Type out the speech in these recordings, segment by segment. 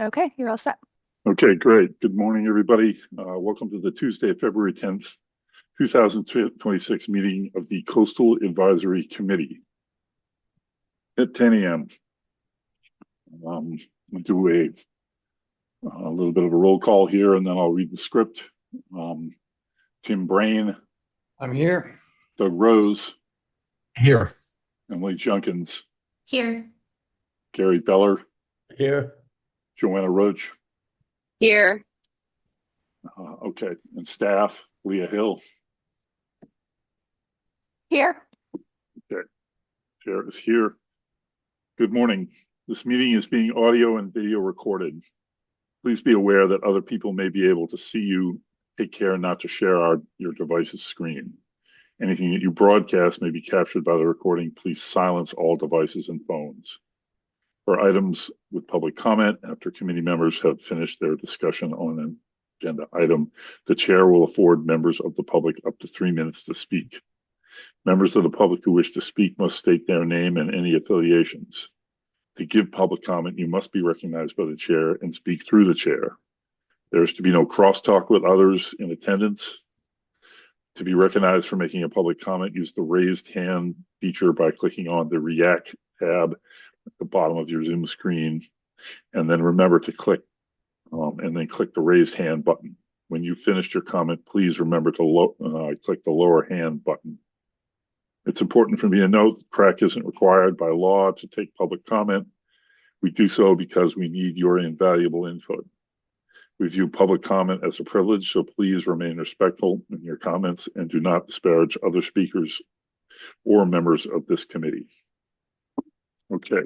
Okay, you're all set. Okay, great. Good morning, everybody. Welcome to the Tuesday, February 10th, 2026 meeting of the Coastal Advisory Committee at 10 a.m. We'll do a little bit of a roll call here, and then I'll read the script. Tim Brain, I'm here. Doug Rose, Here. Emily Junkins, Here. Gary Beller, Here. Joanna Roach. Here. Okay, and staff, Leah Hill. Here. Okay, chair is here. Good morning. This meeting is being audio and video recorded. Please be aware that other people may be able to see you. Take care not to share your device's screen. Anything that you broadcast may be captured by the recording. Please silence all devices and phones. For items with public comment, after committee members have finished their discussion on an agenda item, the chair will afford members of the public up to 3 minutes to speak. Members of the public who wish to speak must state their name and any affiliations. To give public comment, you must be recognized by the chair and speak through the chair. There is to be no crosstalk with others in attendance. To be recognized for making a public comment, use the raised hand feature by clicking on the React tab at the bottom of your Zoom screen, and then remember to click the raised hand button. When you've finished your comment, please remember to click the lower hand button. It's important for me to note CRAC isn't required by law to take public comment. We do so because we need your invaluable input. We view public comment as a privilege, so please remain respectful in your comments and do not disparage other speakers or members of this committee. Okay.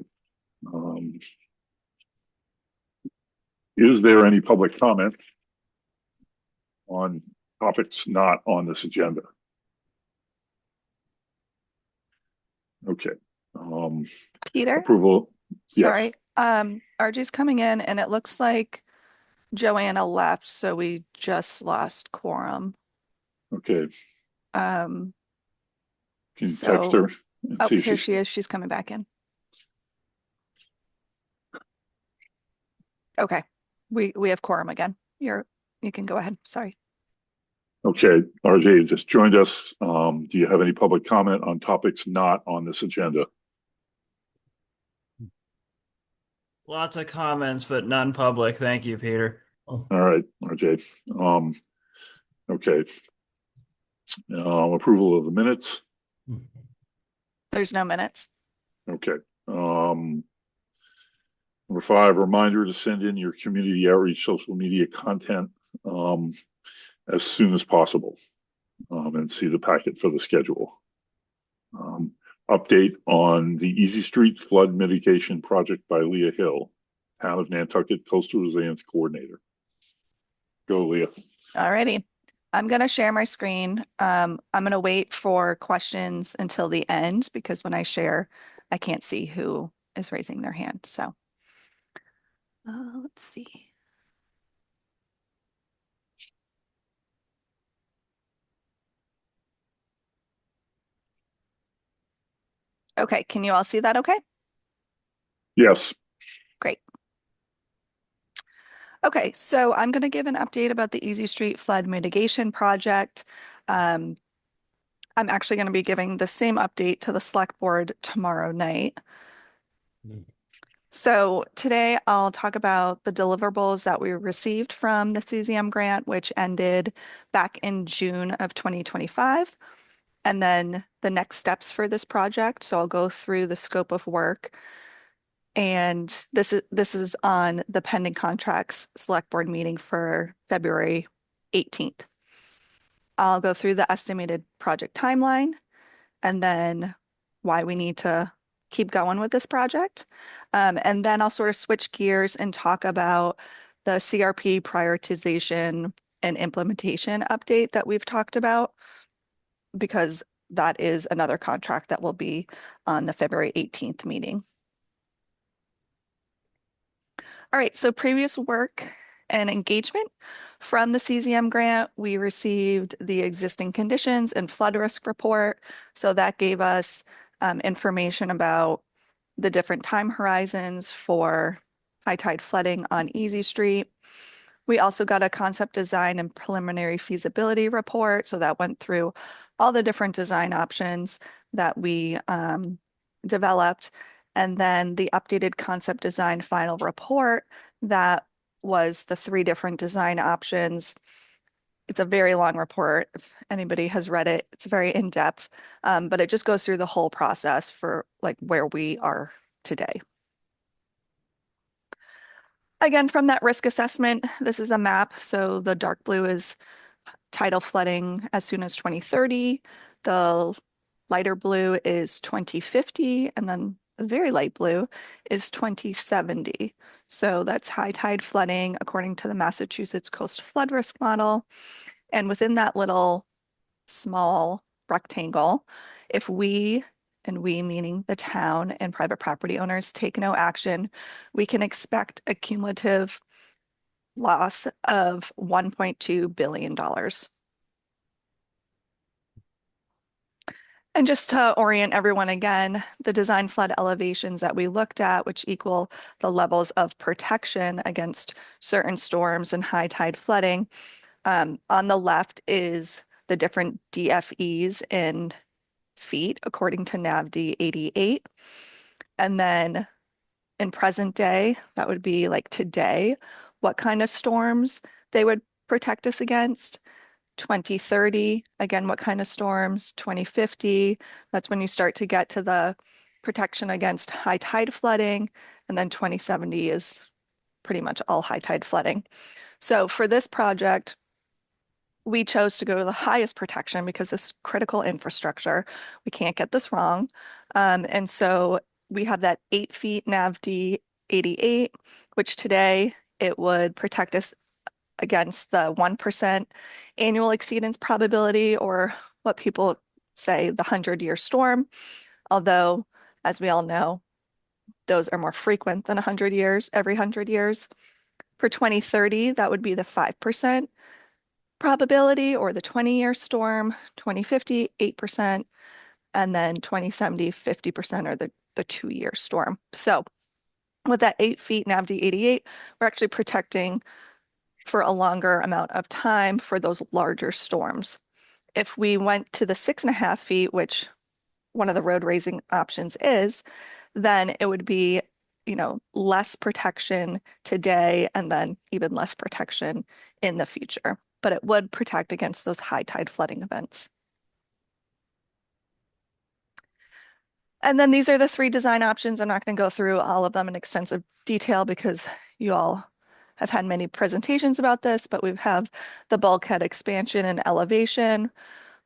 Is there any public comment on topics not on this agenda? Okay. Peter? Approval. Sorry. Yes. RJ's coming in and it looks like Joanna left, so we just lost quorum. Okay. Can you text her? Oh, here she is. She's coming back in. Okay. We have quorum again. You can go ahead. Sorry. Okay, RJ just joined us. Do you have any public comment on topics not on this agenda? Lots of comments, but none public. Thank you, Peter. All right, RJ. Okay. Approval of the minutes. There's no minutes. Okay. Number 5, reminder to send in your community outreach social media content as soon as possible, and see the packet for the schedule. Update on the Easy Street Flood Mitigation Project by Leah Hill, Town of Nantucket Coastal Resilience Coordinator. Go, Leah. All righty. I'm going to share my screen. I'm going to wait for questions until the end because when I share, I can't see who is raising their hand. So let's see. Okay, can you all see that okay? Yes. Great. Okay, so I'm going to give an update about the Easy Street Flood Mitigation Project. I'm actually going to be giving the same update to the select board tomorrow night. So today I'll talk about the deliverables that we received from the CZM grant, which ended back in June of 2025. And then the next steps for this project. So I'll go through the scope of work. And this is on the pending contracts select board meeting for February 18th. I'll go through the estimated project timeline and then why we need to keep going with this project. And then I'll sort of switch gears and talk about the CRP prioritization and implementation update that we've talked about, because that is another contract that will be on the February 18th meeting. All right, so previous work and engagement from the CZM grant, we received the existing conditions and flood risk report. So that gave us information about the different time horizons for high tide flooding on Easy Street. We also got a concept design and preliminary feasibility report. So that went through all the different design options that we developed. And then the updated concept design final report that was the 3 different design options. It's a very long report. If anybody has read it, it's very in-depth, but it just goes through the whole process for like where we are today. Again, from that risk assessment, this is a map. So the dark blue is tidal flooding as soon as 2030. The lighter blue is 2050, and then the very light blue is 2070. So that's high tide flooding according to the Massachusetts Coast Flood Risk Model. And within that little small rectangle, if we, and we meaning the town and private property owners, take no action, we can expect a cumulative loss of $1.2 billion. And just to orient everyone again, the design flood elevations that we looked at, which equal the levels of protection against certain storms and high tide flooding. On the left is the different DFEs in feet according to NAVD 88. And then in present day, that would be like today, what kind of storms they would protect us against. 2030, again, what kind of storms? 2050, that's when you start to get to the protection against high tide flooding. And then 2070 is pretty much all high tide flooding. So for this project, we chose to go to the highest protection because this critical infrastructure, we can't get this wrong. And so we have that 8 feet NAVD 88, which today it would protect us against the 1% annual exceedance probability, or what people say, the 100-year storm. Although, as we all know, those are more frequent than 100 years, every 100 years. For 2030, that would be the 5% probability, or the 20-year storm. 2050, 8%, and then 2070, 50%, or the 2-year storm. So with that 8 feet NAVD 88, we're actually protecting for a longer amount of time for those larger storms. If we went to the 6.5 feet, which one of the road raising options is, then it would be, less protection today and then even less protection in the future. But it would protect against those high tide flooding events. And then these are the 3 design options. I'm not going to go through all of them in extensive detail because you all have had many presentations about this, but we have the bulkhead expansion and elevation.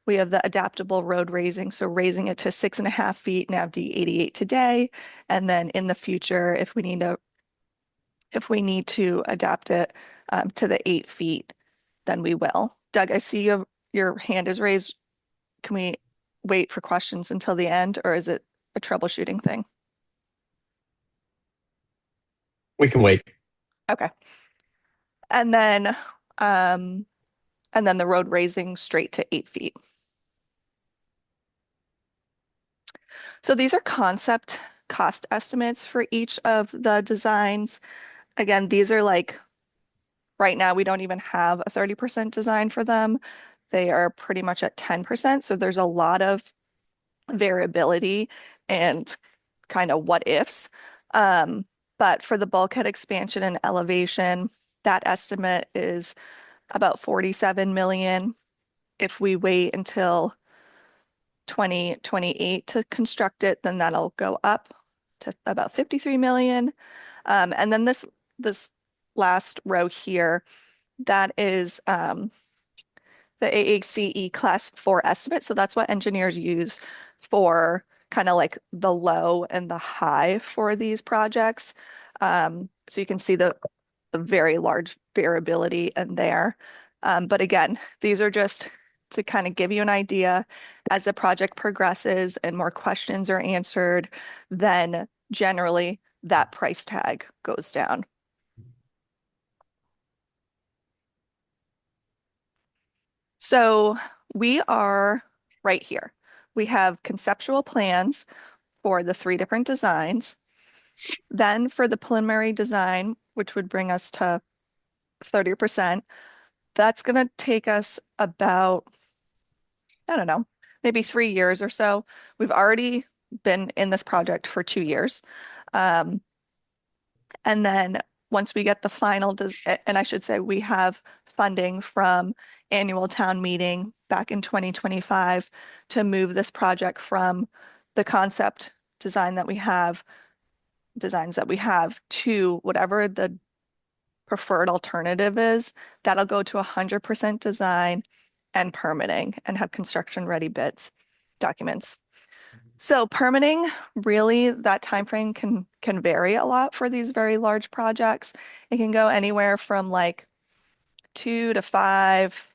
We have the adaptable road raising, so raising it to 6.5 feet NAVD 88 today. And then in the future, if we need to adapt it to the 8 feet, then we will. Doug, I see your hand is raised. Can we wait for questions until the end, or is it a troubleshooting thing? We can wait. Okay. And then the road raising straight to 8 feet. So these are concept cost estimates for each of the designs. Again, these are like, right now we don't even have a 30% design for them. They are pretty much at 10%. So there's a lot of variability and kind of what ifs. But for the bulkhead expansion and elevation, that estimate is about 47 million. If we wait until 2028 to construct it, then that'll go up to about 53 million. And then this last row here, that is the AACE Class 4 estimate. So that's what engineers use for kind of like the low and the high for these projects. So you can see the very large variability in there. But again, these are just to kind of give you an idea. As the project progresses and more questions are answered, then generally that price tag goes down. So we are right here. We have conceptual plans for the 3 different designs. Then for the preliminary design, which would bring us to 30%, that's going to take us about, I don't know, maybe 3 years or so. We've already been in this project for 2 years. And then once we get the final, and I should say we have funding from annual town meeting back in 2025 to move this project from the concept designs that we have to whatever the preferred alternative is. That'll go to 100% design and permitting and have construction ready bids documents. So permitting, really, that timeframe can vary a lot for these very large projects. It can go anywhere from like 2 to 5,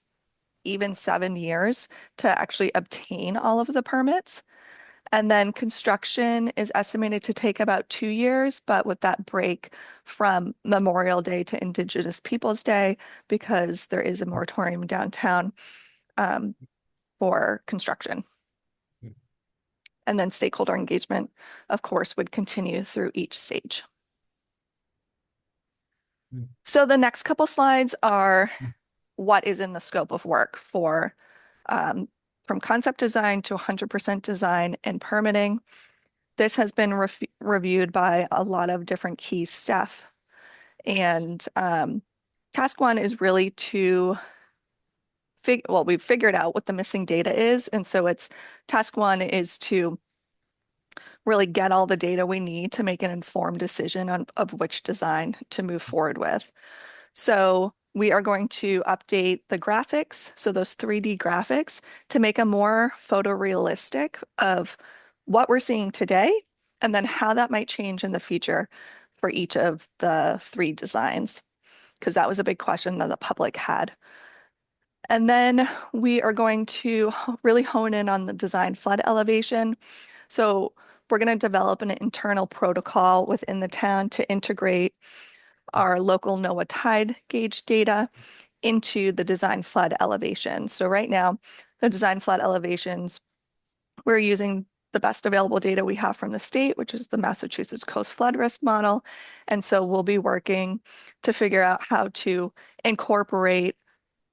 even 7 years to actually obtain all of the permits. And then construction is estimated to take about 2 years, but with that break from Memorial Day to Indigenous Peoples' Day, because there is a moratorium downtown for construction. And then stakeholder engagement, of course, would continue through each stage. So the next couple slides are what is in the scope of work for from concept design to 100% design and permitting. This has been reviewed by a lot of different key staff. And task one is really to we've figured out what the missing data is. And so task one is to really get all the data we need to make an informed decision of which design to move forward with. So we are going to update the graphics, so those 3D graphics, to make a more photorealistic of what we're seeing today and then how that might change in the future for each of the 3 designs, because that was a big question that the public had. And then we are going to really hone in on the design flood elevation. So we're going to develop an internal protocol within the town to integrate our local NOAA tide gauge data into the design flood elevation. So right now, the design flood elevations, we're using the best available data we have from the state, which is the Massachusetts Coast Flood Risk Model. And so we'll be working to figure out how to incorporate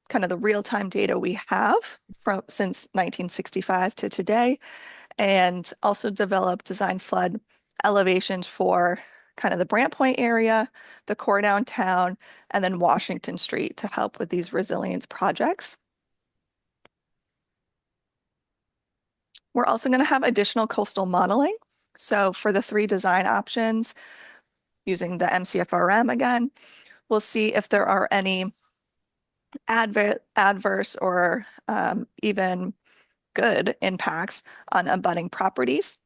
kind of the real-time data we have since 1965 to today, and also develop design flood elevations for kind of the Brant Point area, the core downtown, and then Washington Street to help with these resilience projects. We're also going to have additional coastal modeling. So for the 3 design options, using the MCFRM again, we'll see if there are any adverse or even good impacts on abutting properties.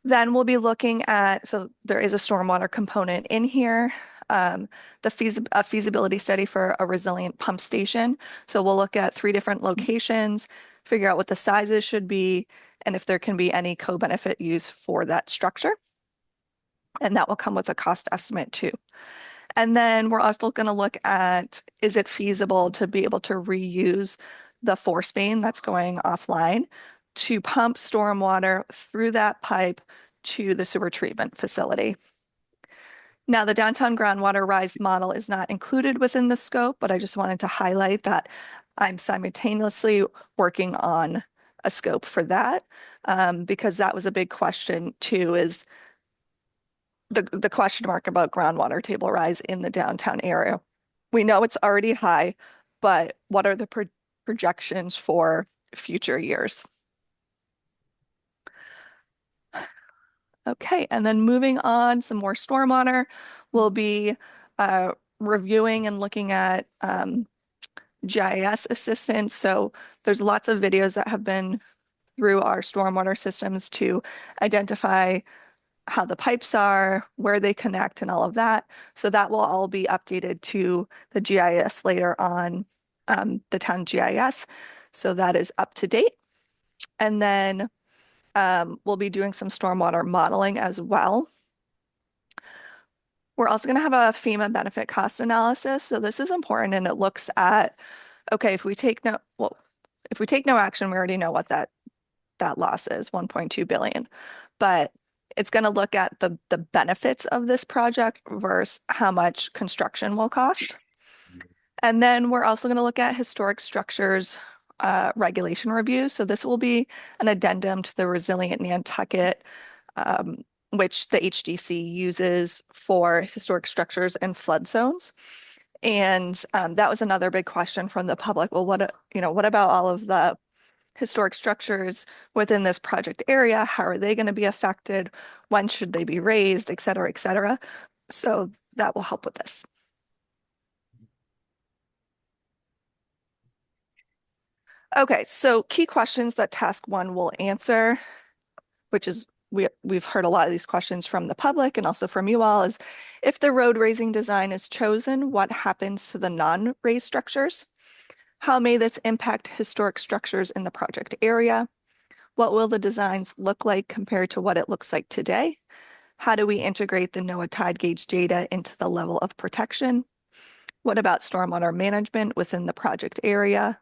Then we'll be looking at, so there is a stormwater component in here, a feasibility study for a resilient pump station. So we'll look at 3 different locations, figure out what the sizes should be, and if there can be any co-benefit use for that structure. And that will come with a cost estimate too. And then we're also going to look at, is it feasible to be able to reuse the force main that's going offline to pump stormwater through that pipe to the sewer treatment facility. Now, the downtown groundwater rise model is not included within the scope, but I just wanted to highlight that I'm simultaneously working on a scope for that because that was a big question too, is the question mark about groundwater table rise in the downtown area. We know it's already high, but what are the projections for future years? Okay, and then moving on, some more stormwater. We'll be reviewing and looking at GIS assistance. So there's lots of videos that have been through our stormwater systems to identify how the pipes are, where they connect, and all of that. So that will all be updated to the GIS later on, the town GIS. So that is up to date. And then we'll be doing some stormwater modeling as well. We're also going to have a FEMA benefit cost analysis. So this is important, and it looks at, okay, if we take no action, we already know what that loss is, 1.2 billion. But it's going to look at the benefits of this project versus how much construction will cost. And then we're also going to look at historic structures regulation review. So this will be an addendum to the Resilient Nantucket, which the HDC uses for historic structures and flood zones. And that was another big question from the public. Well, what about all of the historic structures within this project area? How are they going to be affected? When should they be raised, et cetera, et cetera? So that will help with this. Okay, so key questions that task 1 will answer, which is we've heard a lot of these questions from the public and also from you all, is if the road raising design is chosen, what happens to the non-raised structures? How may this impact historic structures in the project area? What will the designs look like compared to what it looks like today? How do we integrate the NOAA tide gauge data into the level of protection? What about stormwater management within the project area?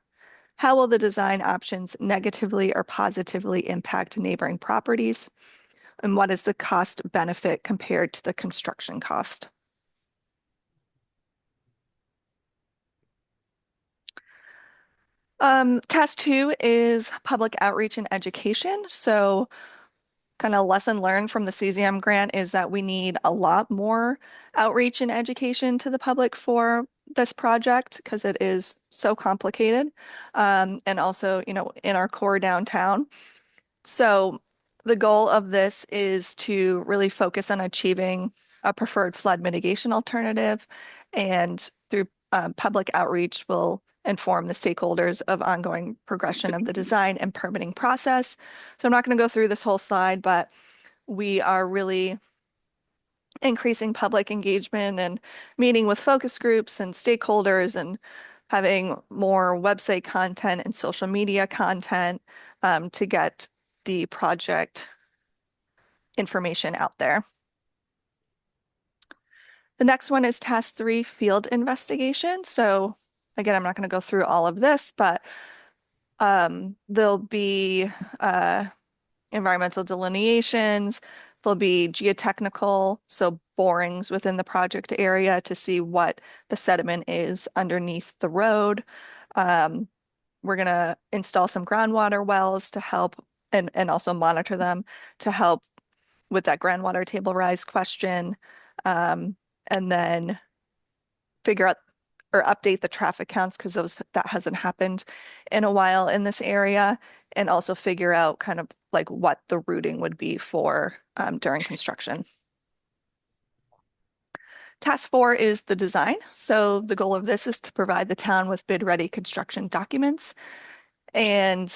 How will the design options negatively or positively impact neighboring properties? And what is the cost benefit compared to the construction cost? Task 2 is public outreach and education. So kind of lesson learned from the CZM grant is that we need a lot more outreach and education to the public for this project because it is so complicated. And also, in our core downtown. So the goal of this is to really focus on achieving a preferred flood mitigation alternative, and through public outreach will inform the stakeholders of ongoing progression of the design and permitting process. So I'm not going to go through this whole slide, but we are really increasing public engagement and meeting with focus groups and stakeholders and having more website content and social media content to get the project information out there. The next one is task 3, field investigation. So again, I'm not going to go through all of this, but there'll be environmental delineations, there'll be geotechnical, so borings within the project area to see what the sediment is underneath the road. We're going to install some groundwater wells to help and also monitor them to help with that groundwater table rise question. And then figure out or update the traffic counts because that hasn't happened in a while in this area, and also figure out kind of like what the routing would be for during construction. Task 4 is the design. So the goal of this is to provide the town with bid-ready construction documents. And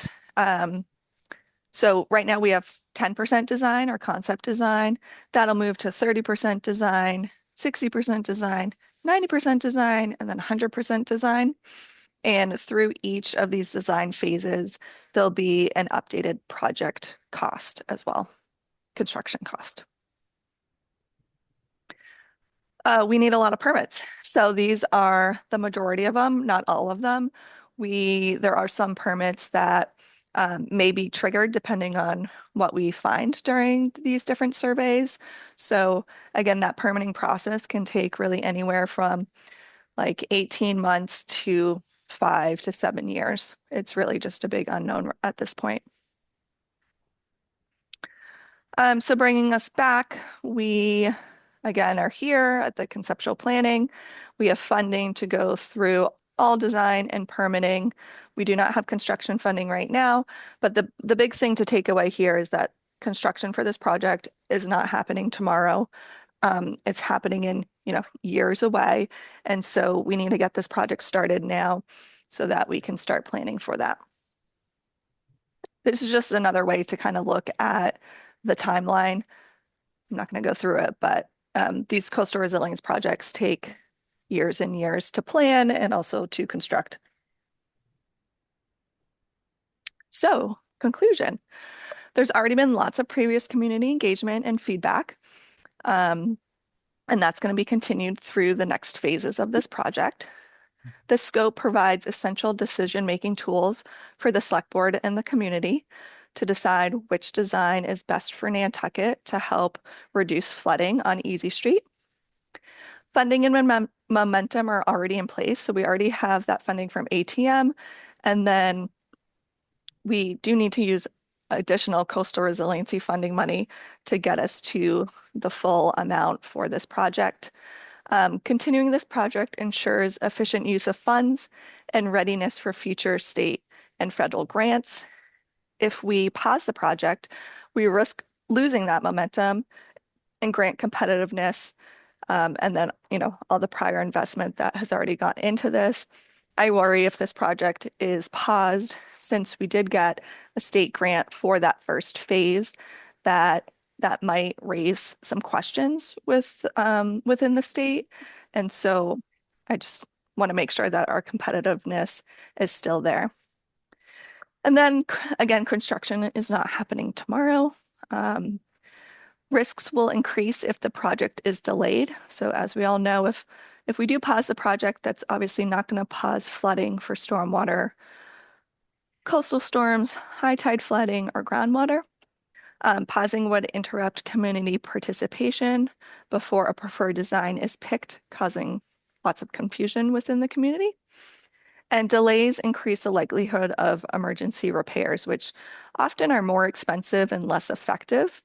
so right now we have 10% design or concept design. That'll move to 30% design, 60% design, 90% design, and then 100% design. And through each of these design phases, there'll be an updated project cost as well, construction cost. We need a lot of permits. So these are the majority of them, not all of them. There are some permits that may be triggered depending on what we find during these different surveys. So again, that permitting process can take really anywhere from like 18 months to 5 to 7 years. It's really just a big unknown at this point. So bringing us back, we again are here at the conceptual planning. We have funding to go through all design and permitting. We do not have construction funding right now, but the big thing to take away here is that construction for this project is not happening tomorrow. It's happening in, years away. And so we need to get this project started now so that we can start planning for that. This is just another way to kind of look at the timeline. I'm not going to go through it, but these coastal resilience projects take years and years to plan and also to construct. So, conclusion. There's already been lots of previous community engagement and feedback, and that's going to be continued through the next phases of this project. The scope provides essential decision-making tools for the select board and the community to decide which design is best for Nantucket to help reduce flooding on Easy Street. Funding and momentum are already in place, so we already have that funding from ATM, and then we do need to use additional coastal resiliency funding money to get us to the full amount for this project. Continuing this project ensures efficient use of funds and readiness for future state and federal grants. If we pause the project, we risk losing that momentum and grant competitiveness, and then, all the prior investment that has already gone into this. I worry if this project is paused, since we did get a state grant for that first phase, that might raise some questions within the state. And so I just want to make sure that our competitiveness is still there. And then again, construction is not happening tomorrow. Risks will increase if the project is delayed. So as we all know, if we do pause the project, that's obviously not going to pause flooding for stormwater, coastal storms, high tide flooding, or groundwater. Pausing would interrupt community participation before a preferred design is picked, causing lots of confusion within the community. And delays increase the likelihood of emergency repairs, which often are more expensive and less effective.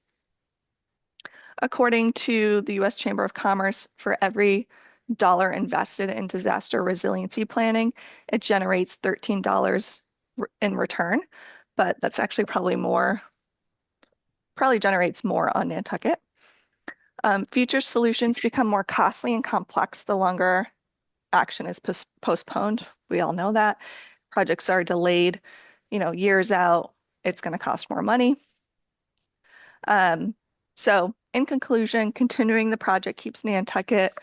According to the U.S. Chamber of Commerce, for every dollar invested in disaster resiliency planning, it generates $13 in return, but that's actually probably generates more on Nantucket. Future solutions become more costly and complex the longer action is postponed. We all know that. Projects are delayed, years out, it's going to cost more money. So in conclusion, continuing the project keeps Nantucket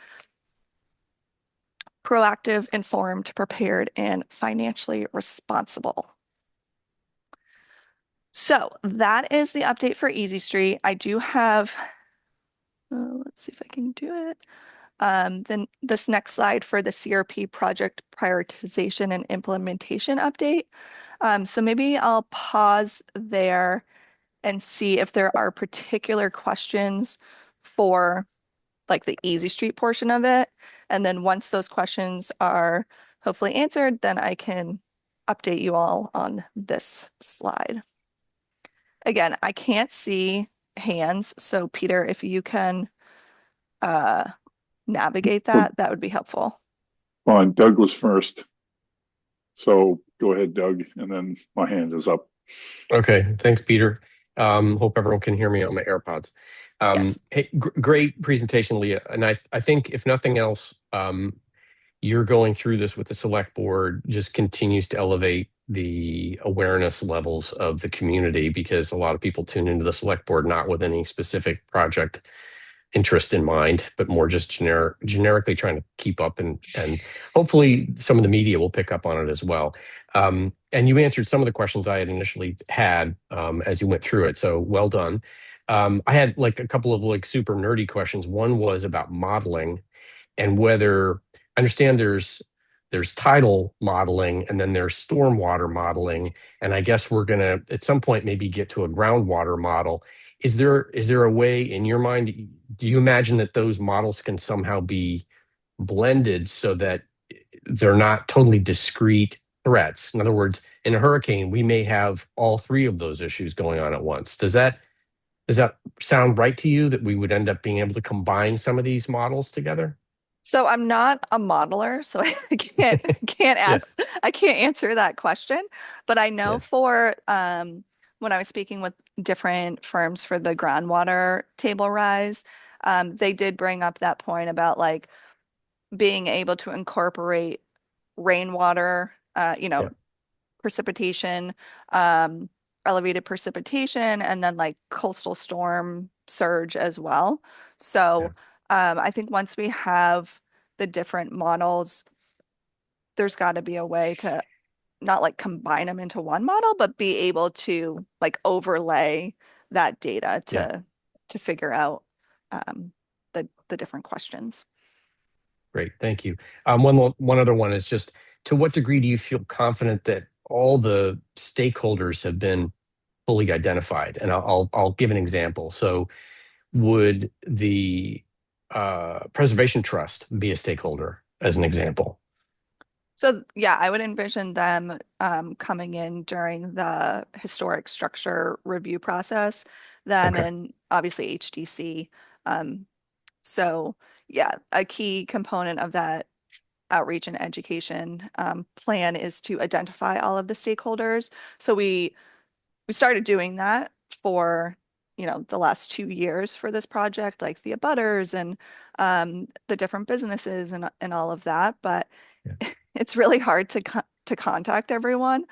proactive, informed, prepared, and financially responsible. So that is the update for Easy Street. I do have, let's see if I can do it. Then this next slide for the CRP project prioritization and implementation update. So maybe I'll pause there and see if there are particular questions for like the Easy Street portion of it. And then once those questions are hopefully answered, then I can update you all on this slide. Again, I can't see hands, so Peter, if you can navigate that, that would be helpful. Fine, Doug was first. So go ahead, Doug, and then my hand is up. Okay, thanks, Peter. Hope everyone can hear me on my AirPods. Yes. Hey, great presentation, Leah. And I think if nothing else, you're going through this with the select board just continues to elevate the awareness levels of the community, because a lot of people tune into the select board not with any specific project interest in mind, but more just generically trying to keep up, and hopefully some of the media will pick up on it as well. And you answered some of the questions I had initially had as you went through it, so well done. I had like a couple of like super nerdy questions. One was about modeling and whether I understand there's tidal modeling and then there's stormwater modeling, and I guess we're gonna at some point maybe get to a groundwater model. Is there a way in your mind, do you imagine that those models can somehow be blended so that they're not totally discrete threats? In other words, in a hurricane, we may have all three of those issues going on at once. Does that sound right to you, that we would end up being able to combine some of these models together? So I'm not a modeler, so I can't ask, I can't answer that question. But I know for when I was speaking with different firms for the groundwater table rise, they did bring up that point about like being able to incorporate rainwater, precipitation, elevated precipitation, and then like coastal storm surge as well. So I think once we have the different models, there's got to be a way to not like combine them into one model, but be able to like overlay that data to figure out the different questions. Great, thank you. One other one is just, to what degree do you feel confident that all the stakeholders have been fully identified. And I'll give an example. So would the Preservation Trust be a stakeholder as an example? So yeah, I would envision them coming in during the historic structure review process, them Okay. and obviously HDC. Um, so yeah, a key component of that outreach and education plan is to identify all of the stakeholders. So we started doing that for, the last 2 years for this project, like the abutters and the different businesses and all of that. But Yeah. it's really hard to contact everyone.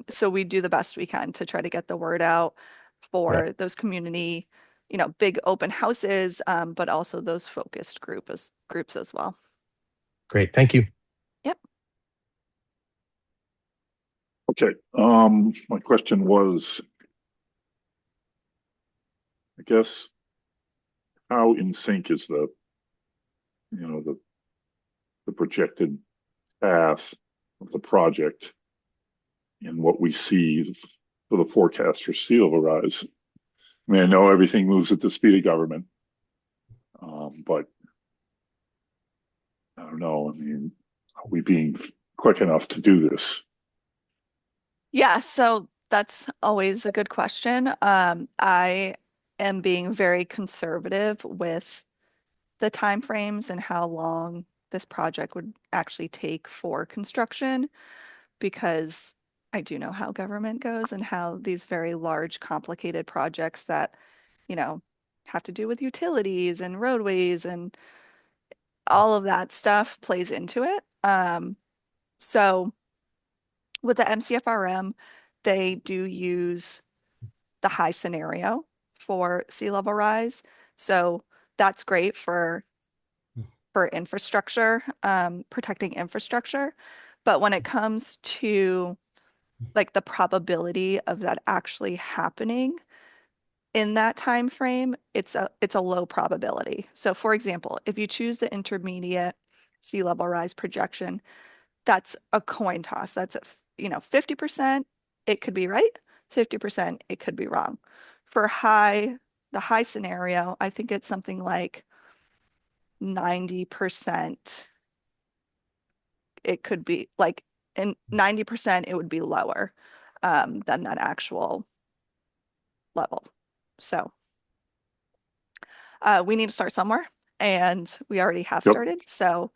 So we do the best we can to try to get the word out Right. for those community, big open houses, but also those focused groups as well. Great. Thank you. Yep. Okay, my question was, I guess, how in sync is the projected path of the project and what we see for the forecast for sea level rise? I mean, I know everything moves at the speed of government, but I don't know. I mean, are we being quick enough to do this? Yeah, so that's always a good question. I am being very conservative with the timeframes and how long this project would actually take for construction, because I do know how government goes and how these very large, complicated projects that, you know, have to do with utilities and roadways and all of that stuff plays into it. So with the MCFRM, they do use the high scenario for sea level rise. So that's great for infrastructure, protecting infrastructure. But when it comes to like the probability of that actually happening in that time frame, it's a low probability. So for example, if you choose the intermediate sea level rise projection, that's a coin toss. That's 50% it could be right, 50% it could be wrong. For the high scenario, I think it's something like 90% it could be like, and 90% it would be lower than that actual level. So we need to start somewhere, and we already have Yep. started. So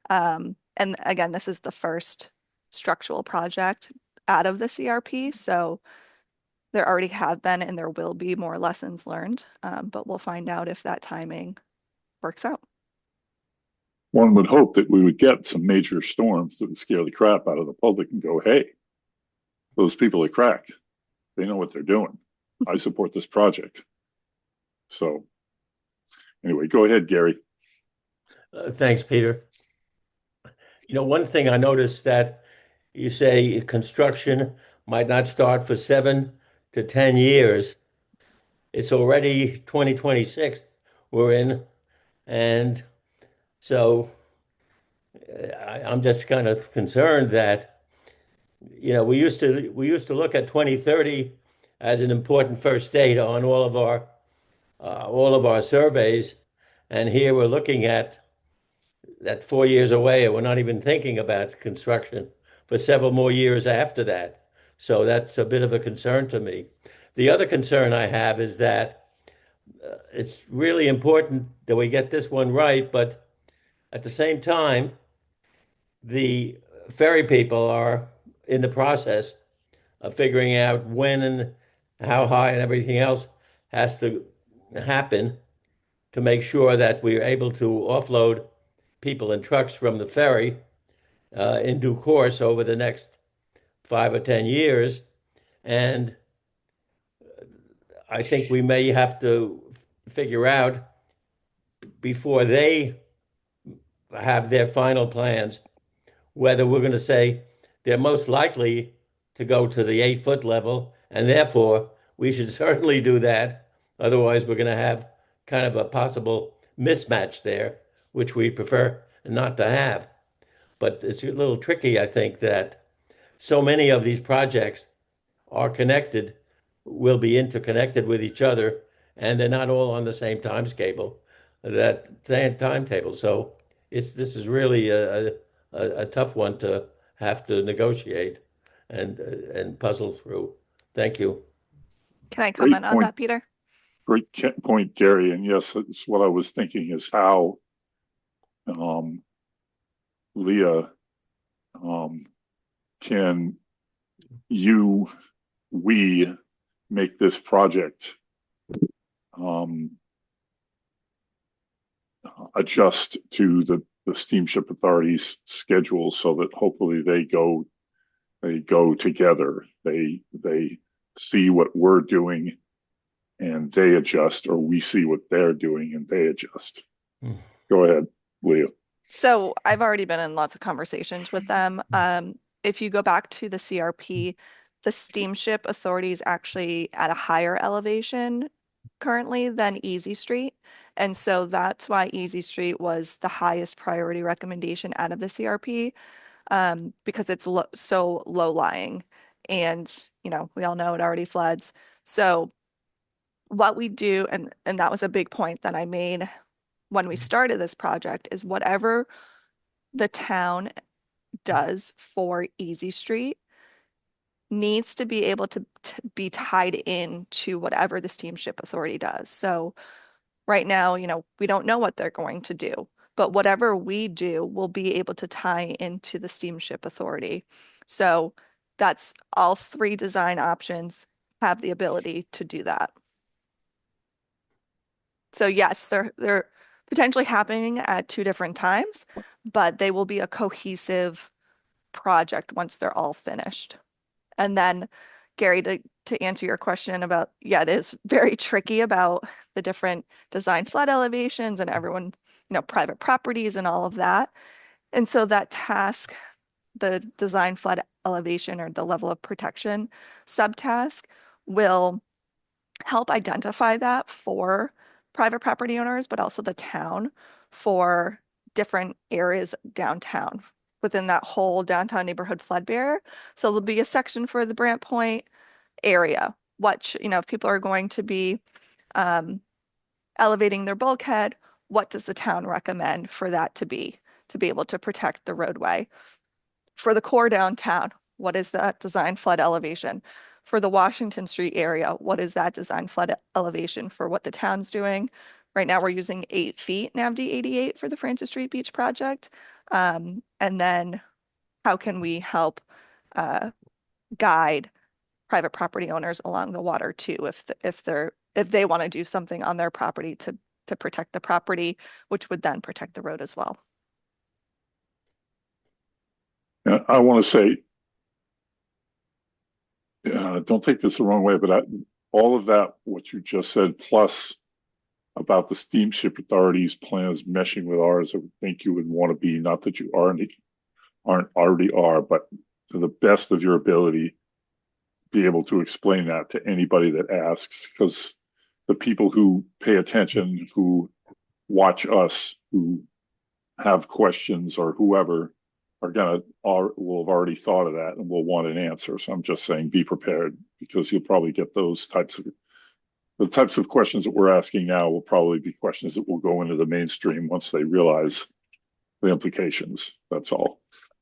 and again, this is the first structural project out of the CRP. So there already have been and there will be more lessons learned, but we'll find out if that timing works out. One would hope that we would get some major storms that would scare the crap out of the public and go, hey, those people are cracked. They know what they're doing. I support this project. So anyway, go ahead, Gary. Thanks, Peter. One thing I noticed that you say construction might not start for 7 to 10 years. It's already 2026 we're in. And so I'm just kind of concerned that, we used to look at 2030 as an important first date on all of our surveys. And here we're looking at that 4 years away, and we're not even thinking about construction for several more years after that. So that's a bit of a concern to me. The other concern I have is that it's really important that we get this one right, but at the same time, the ferry people are in the process of figuring out when and how high and everything else has to happen to make sure that we're able to offload people and trucks from the ferry in due course over the next 5 or 10 years. And I think we may have to figure out before they have their final plans whether we're going to say they're most likely to go to the 8 foot level, and therefore we should certainly do that. Otherwise, we're going to have kind of a possible mismatch there, which we prefer not to have. But it's a little tricky, I think, that so many of these projects are connected will be interconnected with each other, and they're not all on the same timetable. So this is really a tough one to have to negotiate and puzzle through. Thank you. Can I Great comment on point. that, Peter? Great point, Gary. And yes, that's what I was thinking is how, Leah, can we make this project adjust to the steamship authority's schedule so that hopefully they go together. They see what we're doing and they adjust, or we see what they're doing and they adjust. Go ahead, Leah. So I've already been in lots of conversations with them. If you go back to the CRP, the steamship authority is actually at a higher elevation currently than Easy Street. And so that's why Easy Street was the highest priority recommendation out of the CRP, because it's so low lying. And, we all know it already floods. So what we do, and that was a big point that I made when we started this project, is whatever the town does for Easy Street needs to be able to be tied in to whatever the steamship authority does. So right now, we don't know what they're going to do, but whatever we do will be able to tie into the steamship authority. So that's all three design options have the ability to do that. So yes, they're potentially happening at two different times, but they will be a cohesive project once they're all finished. And then, Gary, to answer your question about, it is very tricky about the different design flood elevations and everyone, private properties and all of that. And so that task, the design flood elevation or the level of protection subtask, will help identify that for private property owners, but also the town for different areas downtown within that whole downtown neighborhood flood barrier. So there'll be a section for the Brant Point area. If people are going to be elevating their bulkhead, what does the town recommend for that to be able to protect the roadway? For the core downtown, what is that design flood elevation? For the Washington Street area, what is that design flood elevation for what the town's doing? Right now, we're using 8 feet NAVD 88 for the Francis Street Beach project. And then how can we help guide private property owners along the water too, if they want to do something on their property to protect the property, which would then protect the road as well. I want to say, don't take this the wrong way, but all of that, what you just said, plus about the steamship authority's plans meshing with ours, I would think you would want to be, not that you aren't already are, but to the best of your ability, be able to explain that to anybody that asks, because the people who pay attention, who watch us, who have questions or whoever will have already thought of that and will want an answer. So I'm just saying, be prepared, because you'll probably get the types of questions that we're asking now will probably be questions that will go into the mainstream once they realize the implications. That's all.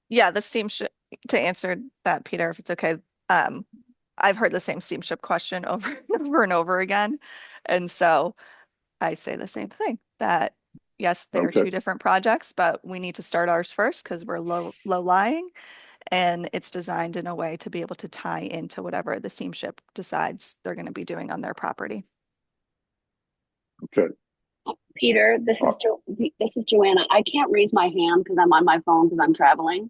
Yeah, the steamship, to answer that, Peter, if it's okay. I've heard the same steamship question over and over and over again. And so I say the same thing, that yes, they're Okay. two different projects, but we need to start ours first because we're low lying, and it's designed in a way to be able to tie into whatever the steamship decides they're going to be doing on their property. Okay. Peter, this is Joanna. I can't raise my hand because I'm on my phone because I'm traveling.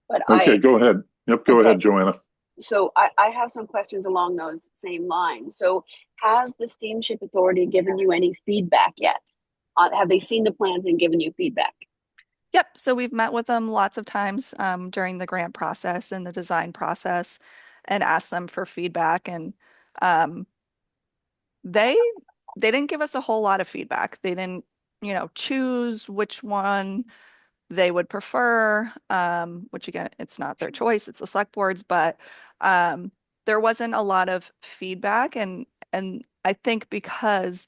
But Okay, go ahead. Yep, go ahead, Joanna. So I have some questions along those same lines. So has the Steamship Authority given you any feedback yet? Have they seen the plans and given you feedback? Yep. So we've met with them lots of times during the grant process and the design process and asked them for feedback. And they didn't give us a whole lot of feedback. They didn't, choose which one they would prefer, which again, it's not their choice, it's the select board's, but there wasn't a lot of feedback, and I think because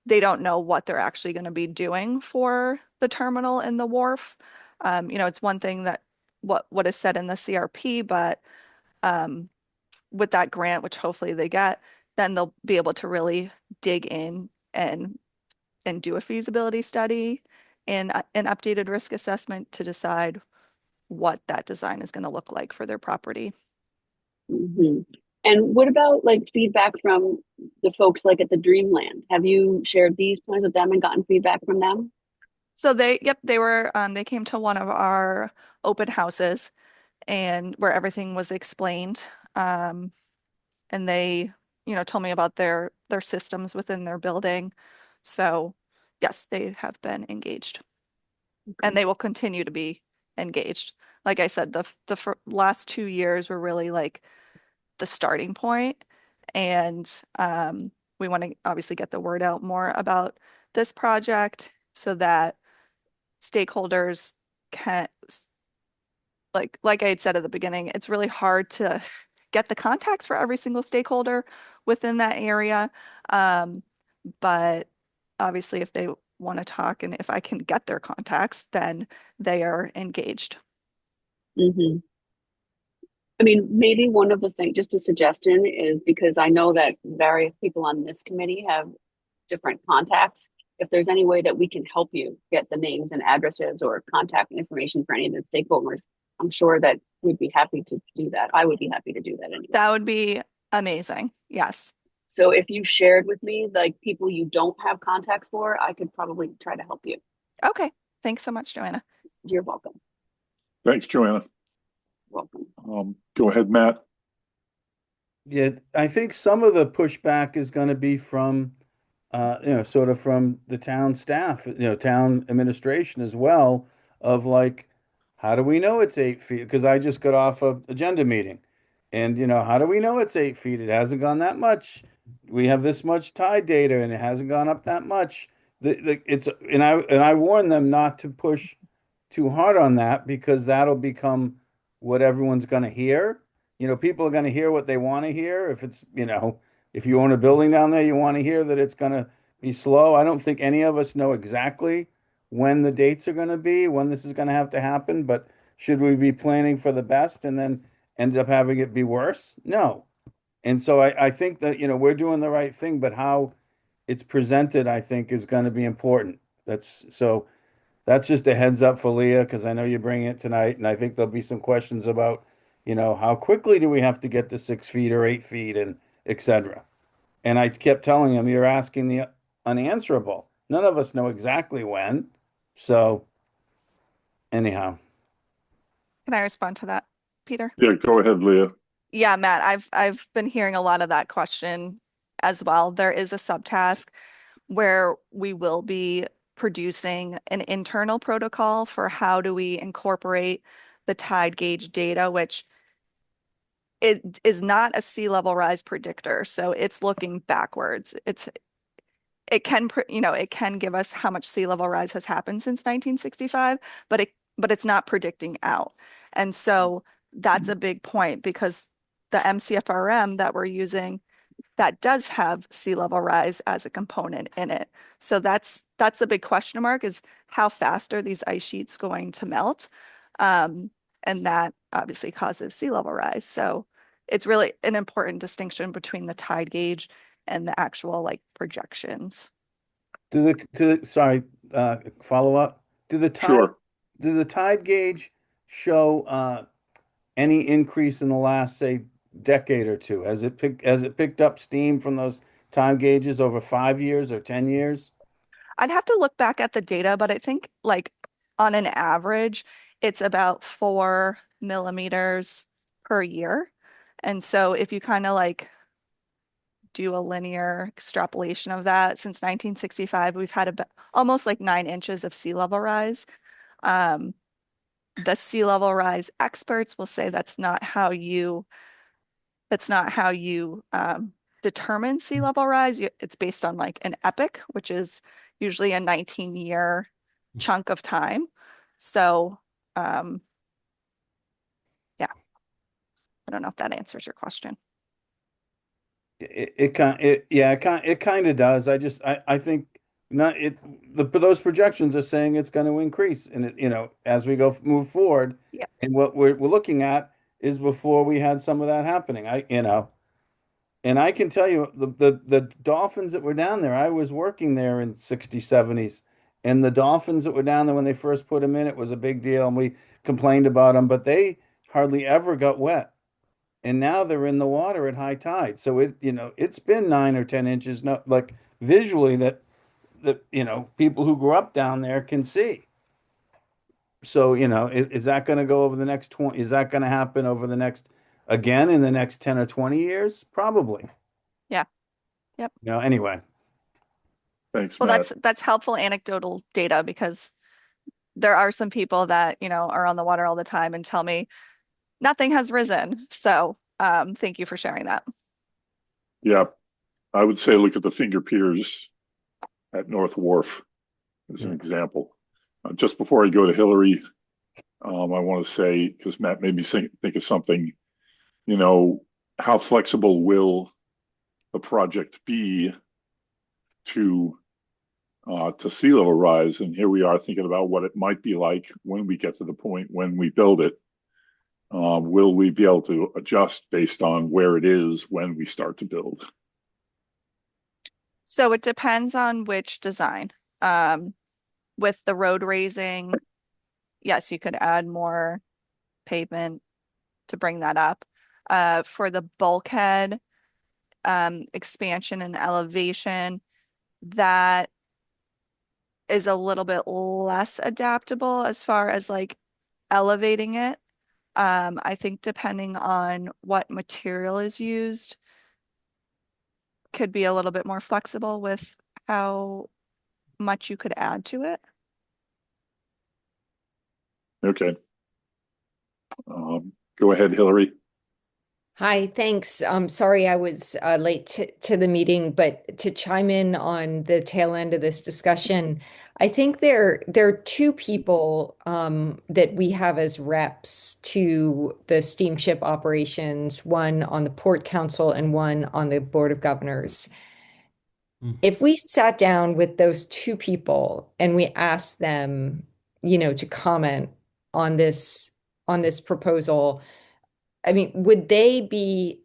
they don't know what they're actually going to be doing for the terminal and the wharf. It's one thing that what is said in the CRP, but um, with that grant, which hopefully they get, then they'll be able to really dig in and do a feasibility study and an updated risk assessment to decide what that design is going to look like for their property. Mhm. And what about like feedback from the folks like at the Dreamland? Have you shared these plans with them and gotten feedback from them? So they came to one of our open houses and where everything was explained. And they, told me about their systems within their building. So yes, they have been engaged and they will continue to be engaged. Like I said, the last 2 years were really like the starting point, and we want to obviously get the word out more about this project so that stakeholders can, like I had said at the beginning, it's really hard to get the contacts for every single stakeholder within that area. But obviously, if they want to talk and if I can get their contacts, then they are engaged. Mm-hmm. I mean, maybe one of the things, just a suggestion is because I know that various people on this committee have different contacts. If there's any way that we can help you get the names and addresses or contact information for any of the stakeholders, I'm sure that we'd be happy to do that. I would be happy to do that anyway. That would be amazing. Yes. So if you shared with me like people you don't have contacts for, I could probably try to help you. Okay. Thanks so much, Joanna. You're welcome. Thanks, Joanna. Welcome. Go ahead, Matt. Yeah, I think some of the pushback is going to be from, sort of from the town staff, town administration as well, of like, how do we know it's 8 feet? Because I just got off a agenda meeting, and how do we know it's 8 feet? It hasn't gone that much. We have this much tide data, and it hasn't gone up that much. I warned them not to push too hard on that because that'll become what everyone's going to hear. People are going to hear what they want to hear. If it's, if you own a building down there, you want to hear that it's going to be slow. I don't think any of us know exactly when the dates are going to be, when this is going to have to happen, but should we be planning for the best and then end up having it be worse? No. And so I think that, we're doing the right thing, but how it's presented, I think, is going to be important. That's just a heads up for Leah, because I know you're bringing it tonight, and I think there'll be some questions about, how quickly do we have to get to 6 feet or 8 feet and et cetera. And I kept telling him, you're asking the unanswerable. None of us know exactly when. So anyhow. Can I respond to that, Peter? Yeah, go ahead, Leah. Yeah, Matt, I've been hearing a lot of that question as well. There is a subtask where we will be producing an internal protocol for how do we incorporate the tide gauge data, which it is not a sea level rise predictor. So it's looking backwards. It can give us how much sea level rise has happened since 1965, but it's not predicting out. And so that's a big point because the MCFRM that we're using, that does have sea level rise as a component in it. So that's the big question mark, is how fast are these ice sheets going to melt? And that obviously causes sea level rise. So it's really an important distinction between the tide gauge and the actual like projections. Sorry, follow up. Sure. Do the tide gauge show any increase in the last, say, decade or two? Has it picked up steam from those time gauges over 5 years or 10 years? I'd have to look back at the data, but I think like on an average, it's about 4 millimeters per year. And so if you kind of like do a linear extrapolation of that, since 1965, we've had about almost like 9 inches of sea level rise. The sea level rise experts will say that's not how you determine sea level rise. It's based on like an epoch, which is usually a 19-year chunk of time. So, yeah, I don't know if that answers your question. it kind of does. I think not it. Those projections are saying it's going to increase, and as we move forward, Yeah. and what we're looking at is before we had some of that happening. And I can tell you the dolphins that were down there. I was working there in 60s, 70s, and the dolphins that were down there when they first put them in, it was a big deal, and we complained about them, but they hardly ever got wet. And now they're in the water at high tide. So it's been 9 or 10 inches, not like visually that people who grew up down there can see. So, is that going to go over the next 20? Is that going to happen over the next again in the next 10 or 20 years? Probably. Yeah. Yep. Anyway. Thanks, Well, Matt. that's helpful anecdotal data because there are some people that, are on the water all the time and tell me nothing has risen. So, thank you for sharing that. Yeah, I would say look at the finger piers at North Wharf as an example. Just before I go to Hillary, I want to say, because Matt made me think of something, how flexible will the project be to sea level rise? And here we are thinking about what it might be like when we get to the point when we build it. Will we be able to adjust based on where it is when we start to build? So it depends on which design. With the road raising, yes, you could add more pavement to bring that up. For the bulkhead, expansion and elevation, that is a little bit less adaptable as far as like elevating it. I think depending on what material is used, could be a little bit more flexible with how much you could add to it. Okay. Go ahead, Hillary. Hi, thanks. Sorry I was late to the meeting, but to chime in on the tail end of this discussion, I think there are two people that we have as reps to the steamship operations, one on the Port Council and one on the Board of Governors. If we sat down with those two people and we asked them, to comment on this proposal, I mean, would they be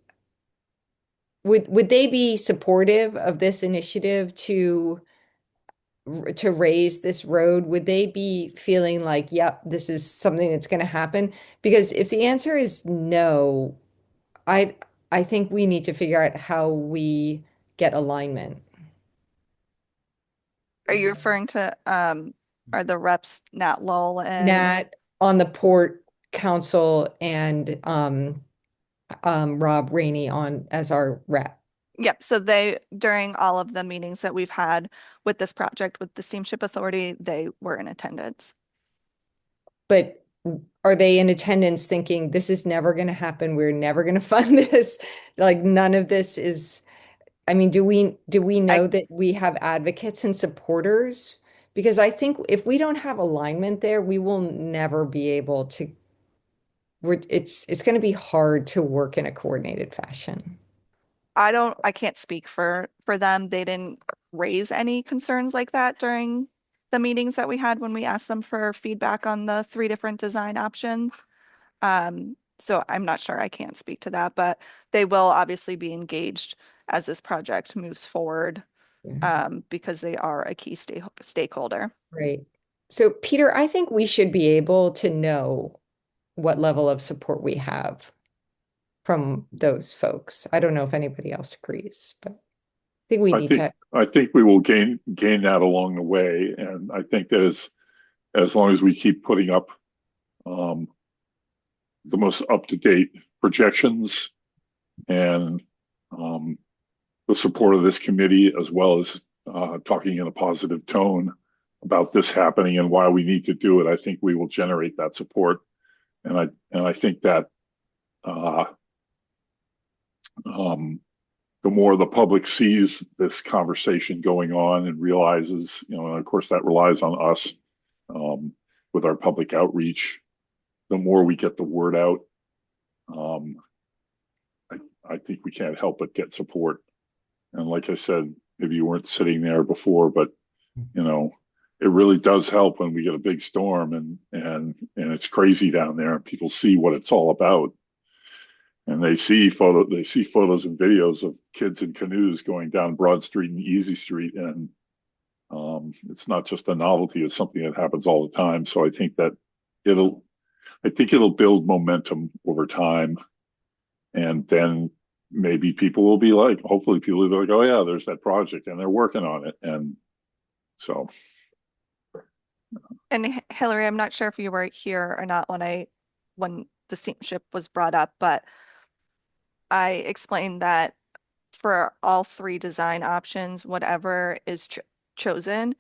supportive of this initiative to raise this road? Would they be feeling like, yep, this is something that's going to happen? Because if the answer is no, I think we need to figure out how we get alignment. Are you referring to are the reps Nat Lowell and Nat on the Port Council and Rob Rainey on as our rep? Yep. So they, during all of the meetings that we've had with this project with the Steamship Authority, they were in attendance. But are they in attendance thinking this is never going to happen? We're never going to fund this. Like none of this is, I mean, do we know that we have advocates and supporters? Because I think if we don't have alignment there, we will never be able to, it's going to be hard to work in a coordinated fashion. I can't speak for them. They didn't raise any concerns like that during the meetings that we had when we asked them for feedback on the 3 different design options. So I'm not sure. I can't speak to that, but they will obviously be engaged as this project moves forward, because they are a key stakeholder. Right. So Peter, I think we should be able to know what level of support we have from those folks. I don't know if anybody else agrees, but I think we need to. I think we will gain that along the way, and I think that as long as we keep putting up the most up-to-date projections and the support of this committee, as well as talking in a positive tone about this happening and why we need to do it, I think we will generate that support, and I think that the more the public sees this conversation going on and realizes, and of course that relies on us with our public outreach, the more we get the word out, I think we can't help but get support And like I said, maybe you weren't sitting there before, but you know, it really does help when we get a big storm and it's crazy down there and people see what it's all about. And they see photos and videos of kids in canoes going down Broad Street and Easy Street, and it's not just a novelty; it's something that happens all the time. So I think that it'll build momentum over time, and then maybe people will be like, hopefully, people will be like, oh yeah, there's that project, and they're working on it, and so. And Hillary, I'm not sure if you were here or not when the steamship was brought up, but I explained that for all three design options, whatever is chosen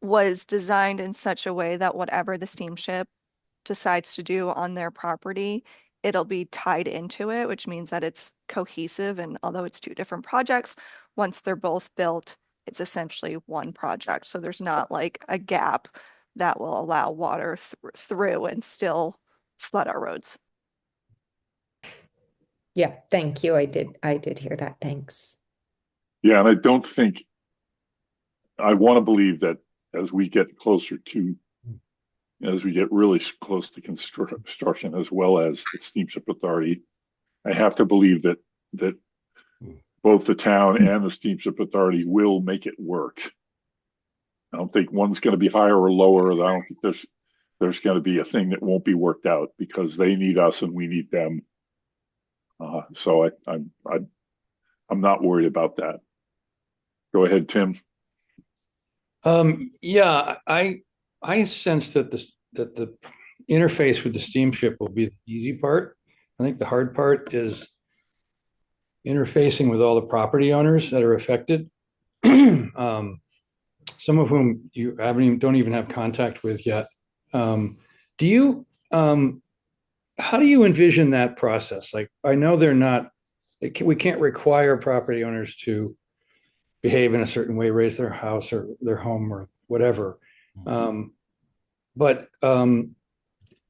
was designed in such a way that whatever the steamship decides to do on their property, it'll be tied into it, which means that it's cohesive. And although it's two different projects, once they're both built, it's essentially one project. So there's not like a gap that will allow water through and still flood our roads. Yeah, thank you. I did hear that. Thanks. Yeah, and I don't think I want to believe that as we get really close to construction, as well as the Steamship Authority, I have to believe that both the town and the Steamship Authority will make it work. I don't think one's going to be higher or lower. I don't think there's going to be a thing that won't be worked out because they need us and we need them. So I'm not worried about that. Go ahead, Tim. Yeah, I sense that the interface with the steamship will be the easy part. I think the hard part is interfacing with all the property owners that are affected. Some of whom you don't even have contact with yet. How do you envision that process? Like, I know we can't require property owners to behave in a certain way, raise their house or their home or whatever. But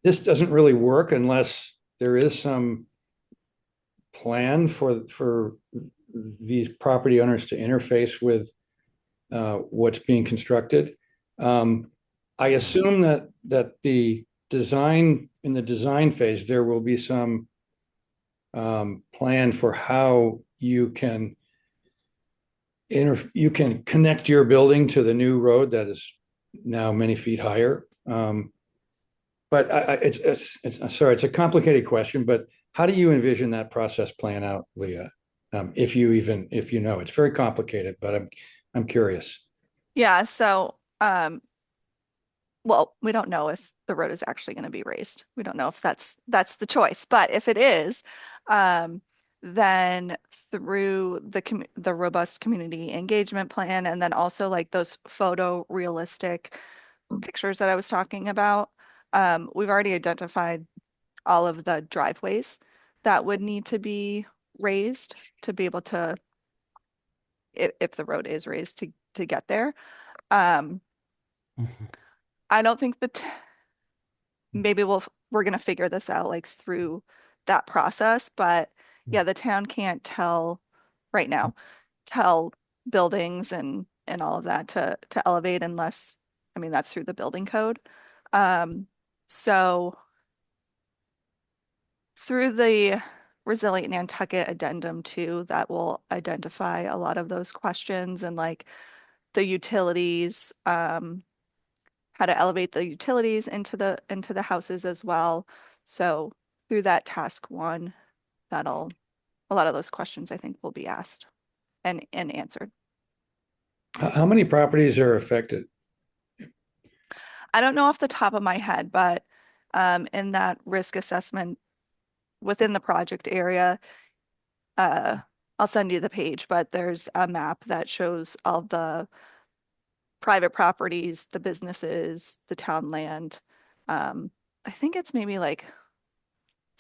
this doesn't really work unless there is some plan for these property owners to interface with what's being constructed. I assume that the design, in the design phase, there will be some plan for how you can connect your building to the new road that is now many feet higher. But it's a complicated question, but how do you envision that process playing out, Leah? If you know, it's very complicated, but I'm curious. Yeah, so well, we don't know if the road is actually going to be raised. We don't know if that's the choice. But if it is, then through the robust community engagement plan, and then also like those photorealistic pictures that I was talking about, we've already identified all of the driveways that would need to be raised to be able to, if the road is raised, to get there. I don't think that maybe we're going to figure this out like through that process, but yeah, the town can't tell right now, tell buildings and all of that to elevate unless, I mean, that's through the building code. So through the Resilient Nantucket Addendum 2, that will identify a lot of those questions and like the utilities, how to elevate the utilities into the houses as well. So through that task one, a lot of those questions I think will be asked and answered. How many properties are affected? I don't know off the top of my head, but in that risk assessment within the project area, I'll send you the page, but there's a map that shows all the private properties, the businesses, the town land. I think it's maybe like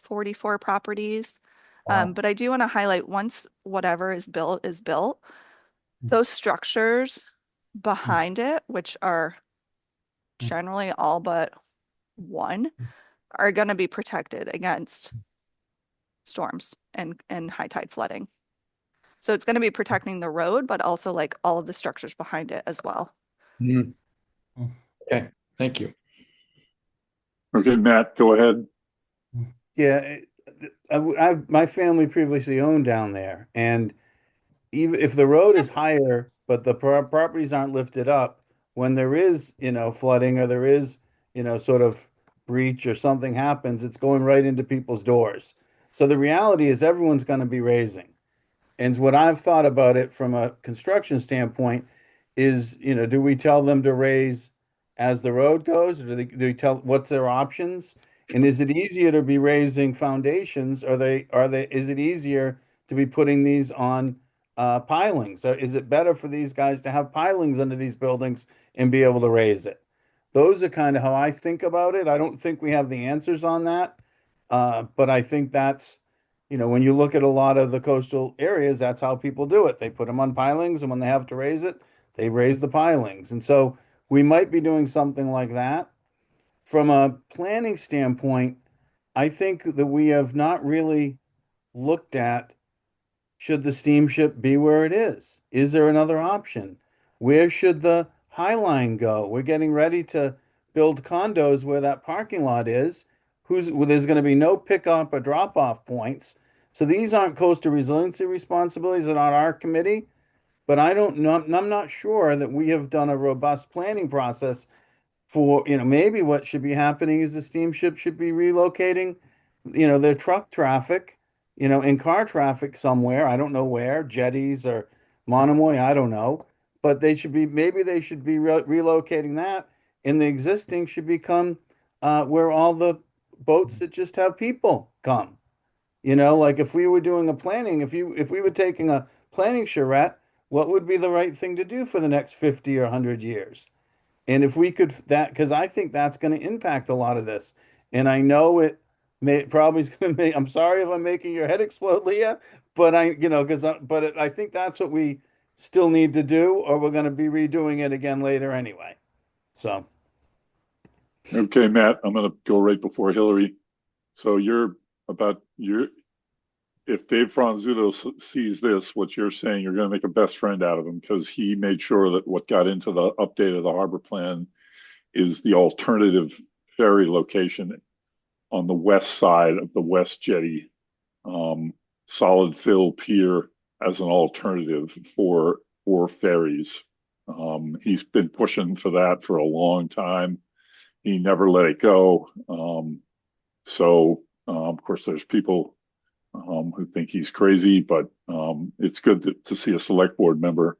44 properties. Wow. But I do want to highlight, once whatever is built, those structures behind it, which are generally all but one, are going to be protected against storms and high tide flooding. So it's going to be protecting the road, but also like all of the structures behind it as well. Mhm. Okay, thank you. Okay, Matt, go ahead. Yeah, my family previously owned down there, and even if the road is higher, but the properties aren't lifted up, when there is, flooding or there is, sort of breach or something happens, it's going right into people's doors. So the reality is everyone's going to be raising. And what I've thought about it from a construction standpoint is, do we tell them to raise as the road goes, or do we tell what's their options? And is it easier to be raising foundations? Is it easier to be putting these on pilings? Or is it better for these guys to have pilings under these buildings and be able to raise it? Those are kind of how I think about it. I don't think we have the answers on that. But I think that's, when you look at a lot of the coastal areas, that's how people do it. They put them on pilings, and when they have to raise it, they raise the pilings. And so we might be doing something like that. From a planning standpoint, I think that we have not really looked at, should the steamship be where it is? Is there another option? Where should the High Line go? We're getting ready to build condos where that parking lot is. There's going to be no pickup or drop off points. So these aren't coastal resiliency responsibilities. They're not our committee. But I don't know. I'm not sure that we have done a robust planning process for, maybe what should be happening is the steamship should be relocating, their truck traffic, and car traffic somewhere. I don't know where, jetties or Monomoy, I don't know. But maybe they should be relocating that, and the existing should become where all the boats that just have people come. Like if we were doing a planning, if we were taking a planning charrette, what would be the right thing to do for the next 50 or 100 years? And if we could because I think that's going to impact a lot of this. And I know probably is going to make, I'm sorry if I'm making your head explode, Leah, but I think that's what we still need to do, or we're going to be redoing it again later anyway. So. Okay, Matt, I'm going to go right before Hillary. So if Dave Franzuto sees this, what you're saying, you're going to make a best friend out of him, because he made sure that what got into the update of the harbor plan is the alternative ferry location on the west side of the West Jetty, solid fill pier as an alternative for ferries. He's been pushing for that for a long time. He never let it go. Of course, there's people who think he's crazy, but it's good to see a select board member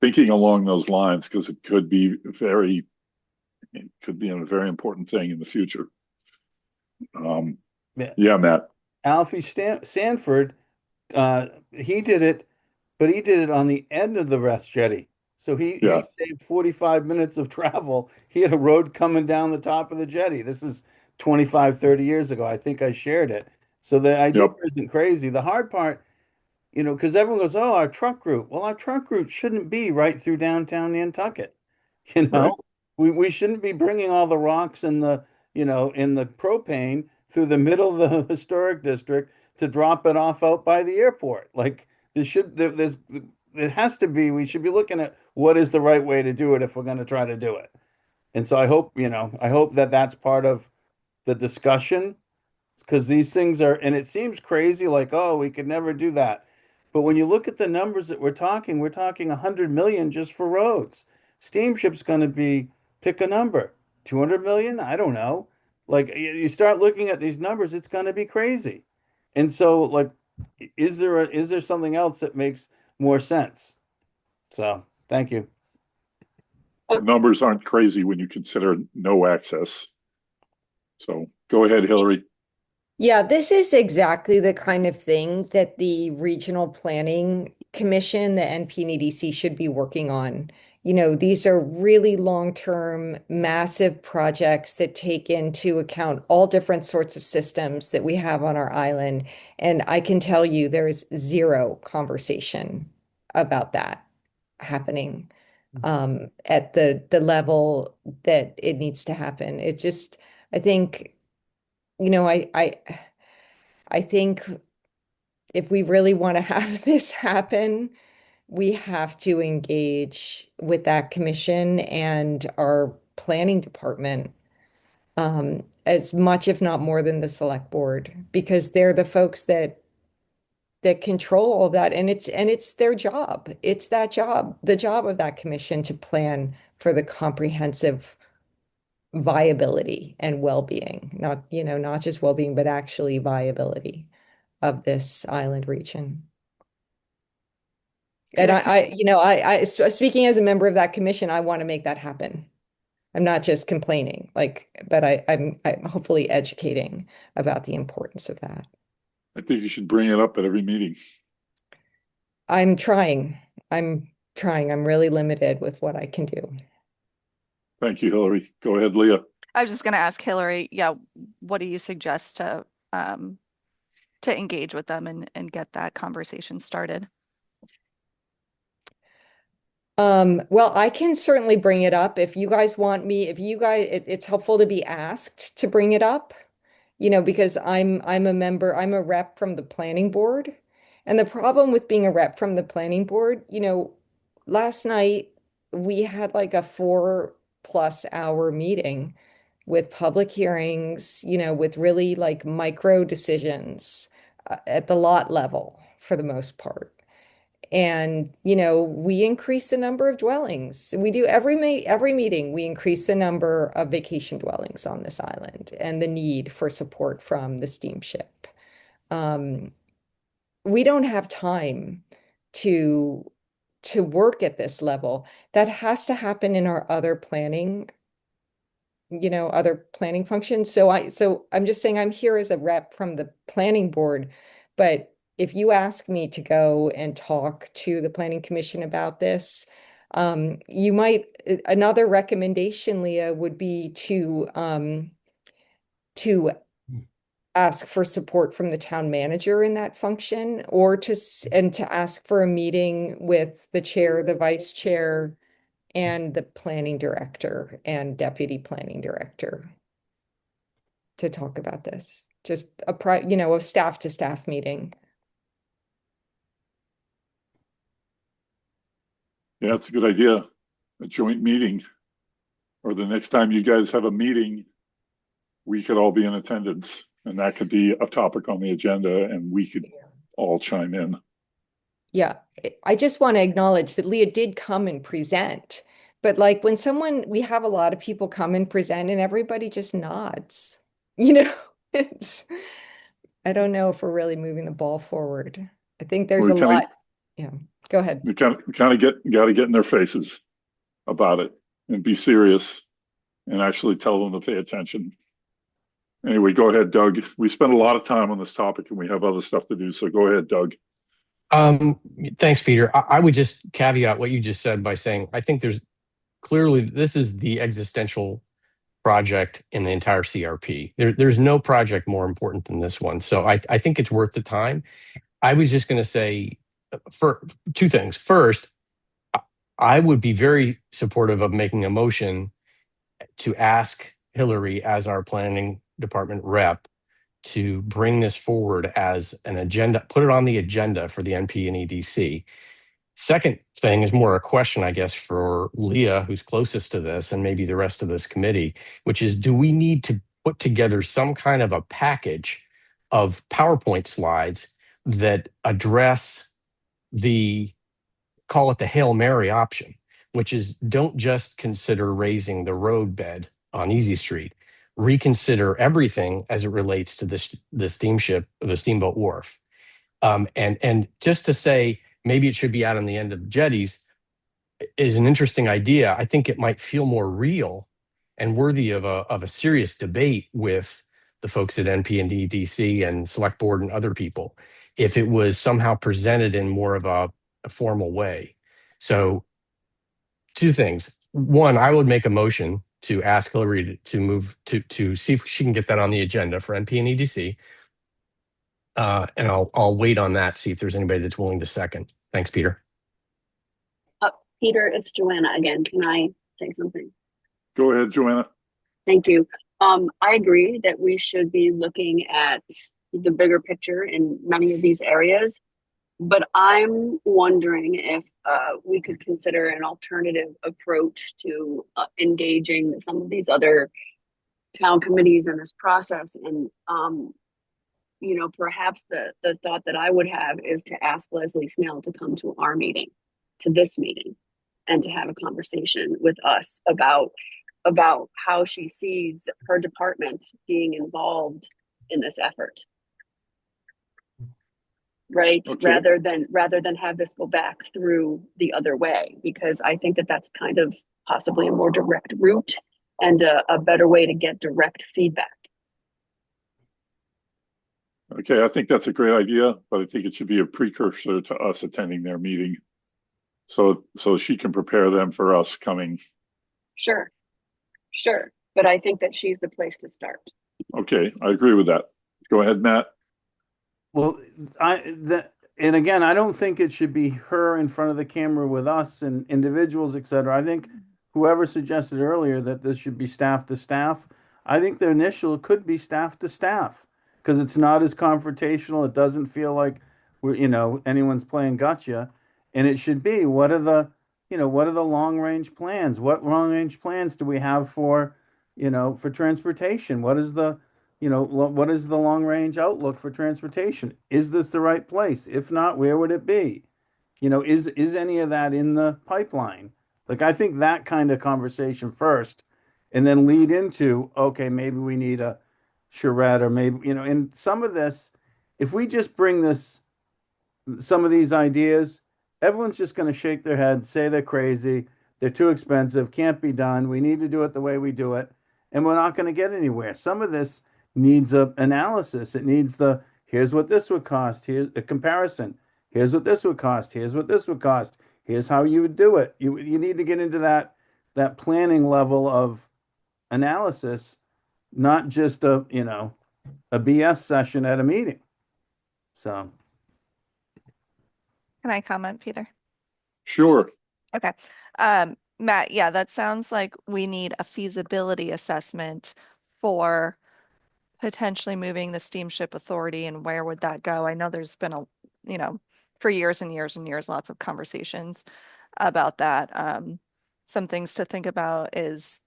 thinking along those lines, because it could be a very important thing in the future. Yeah, Matt. Alfie Sanford, he did it, but he did it on the end of the West Jetty. So he saved 45 minutes of travel. He had a road coming down the top of the jetty. This is 25, 30 years ago. I think I shared it. So the idea isn't crazy. The hard part, because everyone goes, oh, our truck route. Well, our truck route shouldn't be right through downtown Nantucket. Right. We shouldn't be bringing all the rocks and the propane through the middle of the historic district to drop it off out by the airport. Like we should be looking at what is the right way to do it if we're going to try to do it. And so I hope that that's part of the discussion, because these things are, and it seems crazy, like, oh, we could never do that. But when you look at the numbers that we're talking 100 million just for roads. Steamship's going to pick a number, 200 million. I don't know. Like you start looking at these numbers, it's going to be crazy. And so, like, is there something else that makes more sense? So, thank you. The numbers aren't crazy when you consider no access. So go ahead, Hillary. Yeah, this is exactly the kind of thing that the Regional Planning Commission, the NPNEDC, should be working on. These are really long-term, massive projects that take into account all different sorts of systems that we have on our island. And I can tell you there is zero conversation about that happening at the level that it needs to happen. It just, I think, I think if we really want to have this happen, we have to engage with that commission and our planning department as much, if not more than the select board, because they're the folks that control all that. And it's their job. It's that job, the job of that commission to plan for the comprehensive viability and well-being, not, not just well-being, but actually viability of this island region. And speaking as a member of that commission, I want to make that happen. I'm not just complaining, but I'm hopefully educating about the importance of that. I think you should bring it up at every meeting. I'm trying. I'm really limited with what I can do. Thank you, Hillary. Go ahead, Leah. I was just going to ask Hillary, yeah, what do you suggest to engage with them and get that conversation started? Well, I can certainly bring it up if you guys want me, it's helpful to be asked to bring it up, because I'm a member, I'm a rep from the planning board. And the problem with being a rep from the planning board, last night we had like a 4+ hour meeting with public hearings, with really like micro decisions at the lot level for the most part. And, we increase the number of dwellings. We do every meeting, we increase the number of vacation dwellings on this island and the need for support from the steamship. We don't have time to work at this level. That has to happen in our other planning, other planning functions. So I'm just saying I'm here as a rep from the planning board, but if you ask me to go and talk to the planning commission about this, another recommendation, Leah, would be to ask for support from the town manager in that function, or to ask for a meeting with the chair, the vice chair, and the planning director and deputy planning director to talk about this. Just a staff to staff meeting. Yeah, it's a good idea. A joint meeting, or the next time you guys have a meeting, we could all be in attendance, and that could be a topic on the agenda, and we could all chime in. Yeah, I just want to acknowledge that Leah did come and present, but like when we have a lot of people come and present and everybody just nods, it's, I don't know if we're really moving the ball forward. I think there's a lot. Yeah, go ahead. We got to get in their faces about it and be serious and actually tell them to pay attention. Anyway, go ahead, Doug. We spent a lot of time on this topic and we have other stuff to do. So go ahead, Doug. Thanks, Peter. I would just caveat what you just said by saying, I think this is the existential project in the entire CRP. There's no project more important than this one. So I think it's worth the time. I was just going to say for two things. First, I would be very supportive of making a motion to ask Hillary as our planning department rep to bring this forward as an agenda, put it on the agenda for the NP and EDC. Second thing is more a question, I guess, for Leah, who's closest to this, and maybe the rest of this committee, which is, do we need to put together some kind of a package of PowerPoint slides that address call it the Hail Mary option, which is don't just consider raising the road bed on Easy Street, reconsider everything as it relates to the steamboat wharf. And just to say, maybe it should be out on the end of jetties is an interesting idea. I think it might feel more real and worthy of a serious debate with the folks at NP and EDC and Select Board and other people if it was somehow presented in more of a formal way. So two things. One, I would make a motion to ask Hillary to move to see if she can get that on the agenda for NP and EDC. And I'll wait on that, see if there's anybody that's willing to second. Thanks, Peter. Peter, it's Joanna again. Can I say something? Go ahead, Joanna. Thank you. I agree that we should be looking at the bigger picture in many of these areas. But I'm wondering if we could consider an alternative approach to engaging some of these other town committees in this process. And you know, perhaps the thought that I would have is to ask Leslie Snell to come to our meeting, to this meeting, and to have a conversation with us about how she sees her department being involved in this effort. Right. Okay. Rather than have this go back through the other way, because I think that that's kind of possibly a more direct route and a better way to get direct feedback. Okay, I think that's a great idea, but I think it should be a precursor to us attending their meeting. So she can prepare them for us coming. Sure. But I think that she's the place to start. Okay, I agree with that. Go ahead, Matt. Well, and again, I don't think it should be her in front of the camera with us and individuals, et cetera. I think whoever suggested earlier that this should be staff to staff, I think the initial could be staff to staff because it's not as confrontational. It doesn't feel like anyone's playing gotcha. And it should be, what are the long range plans? What long range plans do we have for transportation? What is the long range outlook for transportation? Is this the right place? If not, where would it be? Is any of that in the pipeline? Like, I think that kind of conversation first, and then lead into, okay, maybe we need a charrette, or maybe, and some of this, if we just bring some of these ideas, everyone's just going to shake their head, say they're crazy, they're too expensive, can't be done, we need to do it the way we do it, and we're not going to get anywhere. Some of this needs a analysis. It needs here's what this would cost, here's a comparison, here's what this would cost, here's what this would cost, here's how you would do it. You need to get into that planning level of analysis, not just a BS session at a meeting. So Can I comment, Peter? Sure. Okay. Matt, yeah, that sounds like we need a feasibility assessment for potentially moving the steamship authority, and where would that go? I know there's been for years and years and years, lots of conversations about that. Some things to think about is,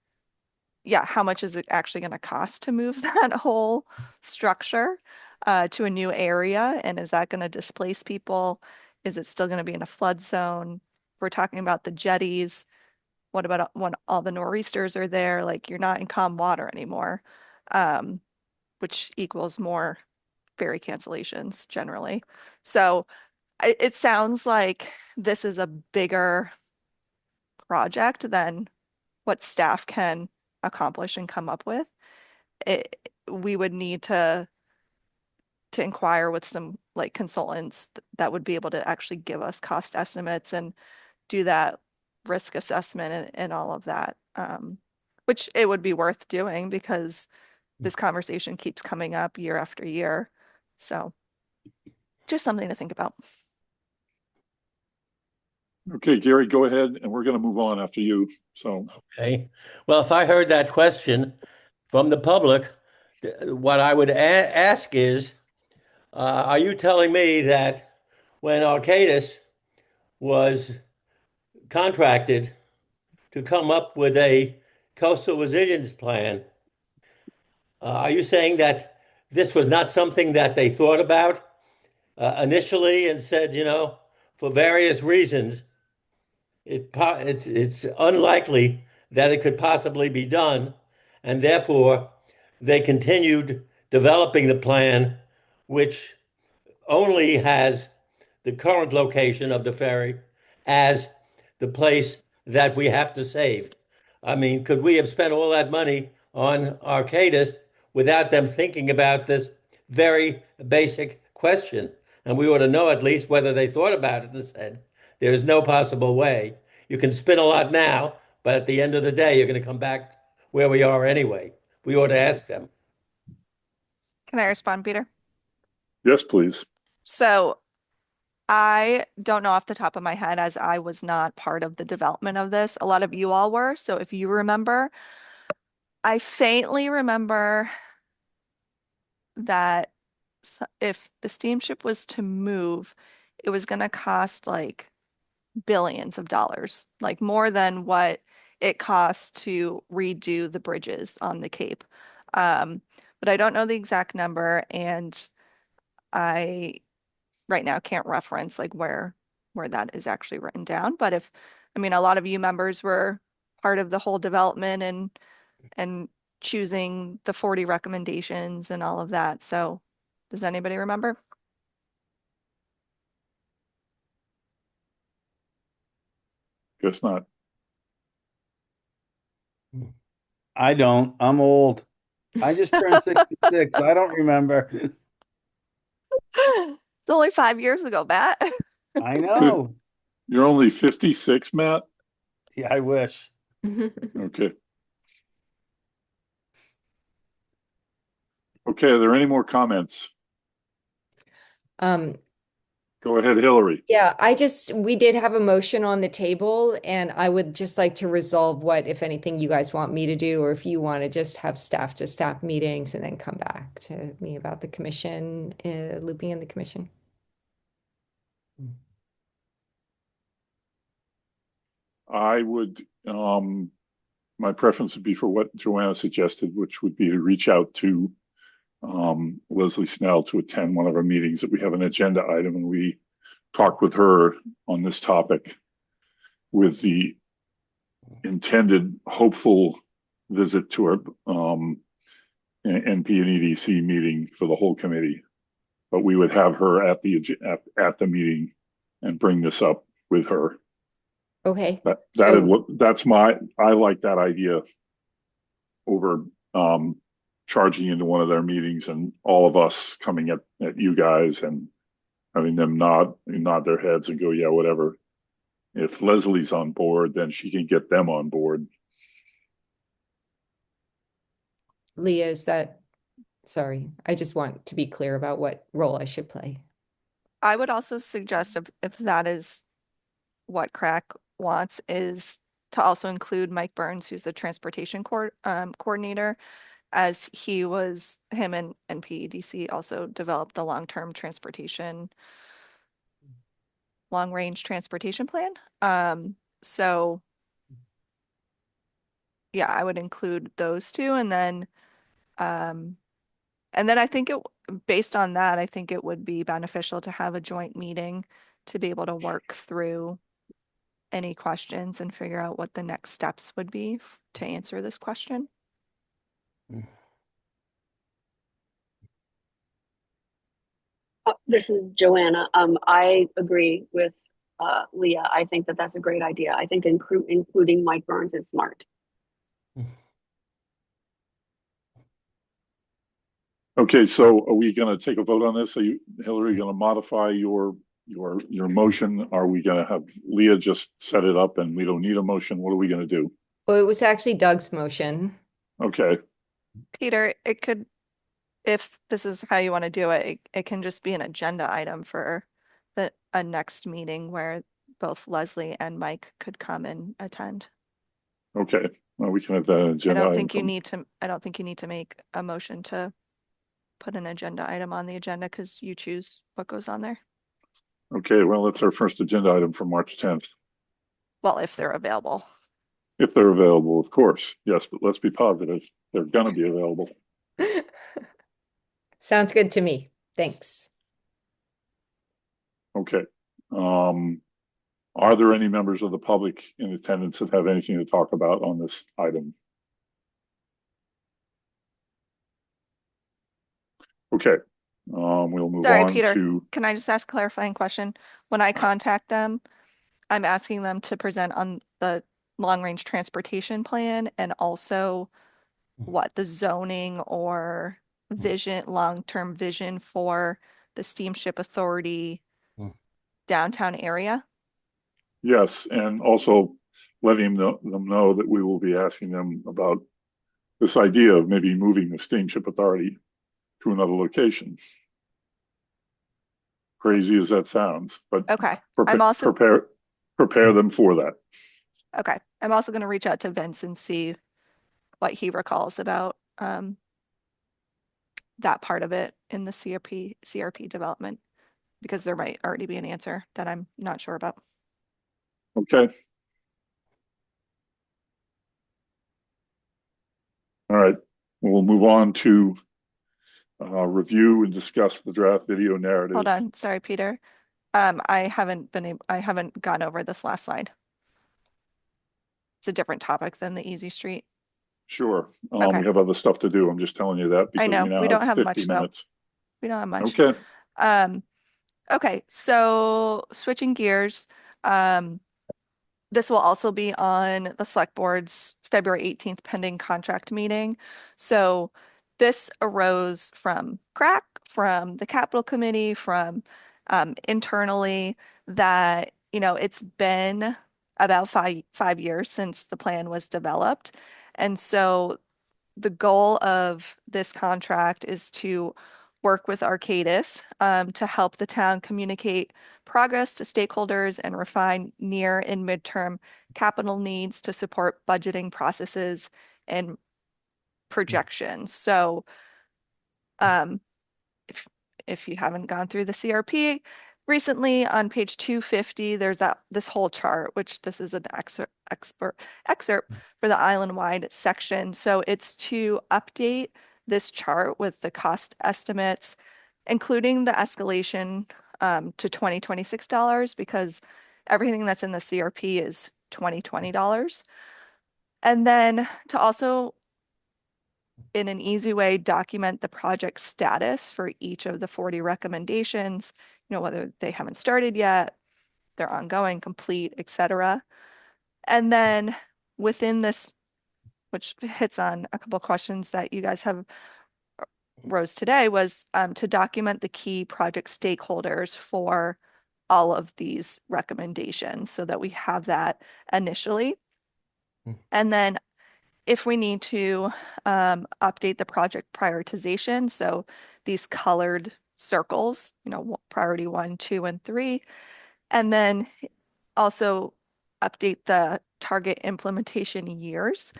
yeah, how much is it actually going to cost to move that whole structure to a new area? And is that going to displace people? Is it still going to be in a flood zone? If we're talking about the jetties, what about when all the nor'easters are there? Like, you're not in calm water anymore, which equals more ferry cancellations generally. So it sounds like this is a bigger project than what staff can accomplish and come up with. We would need to inquire with some like consultants that would be able to actually give us cost estimates and do that risk assessment and all of that, which it would be worth doing because this conversation keeps coming up year after year. So just something to think about. Okay, Gary, go ahead, and we're going to move on after you. So, Okay. Well, if I heard that question from the public, what I would ask is, are you telling me that when Arcadis was contracted to come up with a coastal resilience plan, are you saying that this was not something that they thought about initially and said, for various reasons, it's unlikely that it could possibly be done, and therefore they continued developing the plan, which only has the current location of the ferry as the place that we have to save? I mean, could we have spent all that money on Arcadis without them thinking about this very basic question? And we ought to know at least whether they thought about it and said, there is no possible way. You can spin a lot now, but at the end of the day, you're going to come back where we are anyway. We ought to ask them. Can I respond, Peter? yes, please. So I don't know off the top of my head, as I was not part of the development of this. A lot of you all were. So if you remember, I faintly remember that if the steamship was to move, it was going to cost like billions of dollars, like more than what it costs to redo the bridges on the Cape. But I don't know the exact number, and I right now can't reference like where that is actually written down. But if, I mean, a lot of you members were part of the whole development and choosing the 40 recommendations and all of that. So does anybody remember? Guess not. I don't. I'm old. I just turned 66. I don't remember. It's only 5 years ago, Matt. I know. You're only 56, Matt? Yeah, I wish. Okay. Okay, are there any more comments? Um, Go ahead, Hillary. yeah, we did have a motion on the table, and I would just like to resolve what, if anything, you guys want me to do, or if you want to just have staff to staff meetings and then come back to me about the commission, looping in the commission. I would, my preference would be for what Joanna suggested, which would be to reach out to Leslie Snell to attend one of our meetings, that we have an agenda item and we talk with her on this topic with the intended hopeful visit to our NP and EDC meeting for the whole committee. But we would have her at the meeting and bring this up with her. Okay. I like that idea over charging into one of their meetings and all of us coming at you guys and having them nod their heads and go, yeah, whatever. If Leslie's on board, then she can get them on board. Leah, sorry, I just want to be clear about what role I should play. I would also suggest if that is what CRAC wants, is to also include Mike Burns, who's the transportation coordinator, as him and PEDC also developed a long-range transportation plan. So yeah, I would include those two, and then I think based on that, I think it would be beneficial to have a joint meeting to be able to work through any questions and figure out what the next steps would be to answer this question. This is Joanna. I agree with Leah. I think that that's a great idea. I think including Mike Burns is smart. Okay, so are we going to take a vote on this? Are you, Hillary, going to modify your motion? Are we going to have Leah just set it up and we don't need a motion? What are we going to do? Well, it was actually Doug's motion. Okay. Peter, if this is how you want to do it, it can just be an agenda item for a next meeting where both Leslie and Mike could come and attend. Okay. Well, we can have that agenda. I don't think you need to make a motion to put an agenda item on the agenda because you choose what goes on there. Okay, well, it's our first agenda item for March 10th. Well, if they're available. If they're available, of course. Yes, but let's be positive. They're going to be available. Sounds good to me. Thanks. Okay. Are there any members of the public in attendance that have anything to talk about on this item? Okay. We'll move Sorry, on Peter, to. can I just ask a clarifying question? When I contact them, I'm asking them to present on the long-range transportation plan and also what the zoning or long-term vision for the Steamship Authority downtown area. Yes, and also letting them know that we will be asking them about this idea of maybe moving the Steamship Authority to another location. Crazy as that sounds, but Okay. prepare them for that. Okay. I'm also going to reach out to Vince and see what he recalls about that part of it in the CRP development, because there might already be an answer that I'm not sure about. Okay. All right, we'll move on to review and discuss the draft video narrative. Hold on, sorry, Peter. I haven't gone over this last slide. It's a different topic than the Easy Street. Sure. Okay. We have other stuff to do. I'm just telling you that I because know, we now we don't have have 50 much though. minutes. We don't have much. Okay. Okay, so switching gears, this will also be on the select board's February 18th pending contract meeting. So this arose from CRAC, from the capital committee, from internally, that, you know, it's been about five years since the plan was developed. And so the goal of this contract is to work with Arcadis to help the town communicate progress to stakeholders and refine near and midterm capital needs to support budgeting processes and projections. So if you haven't gone through the CRP recently, on page 250, there's this whole chart, which this is an excerpt for the island-wide section. So it's to update this chart with the cost estimates, including the escalation to $2026, because everything that's in the CRP is $2020. And then to also, in an easy way, document the project status for each of the 40 recommendations, you know, whether they haven't started yet, they're ongoing, complete, etc. And then within this, which hits on a couple of questions that you guys have rose today, was to document the key project stakeholders for all of these recommendations so that we have that initially. And then if we need to update the project prioritization, so these colored circles, you know, priority 1, 2, and 3, and then also update the target implementation years.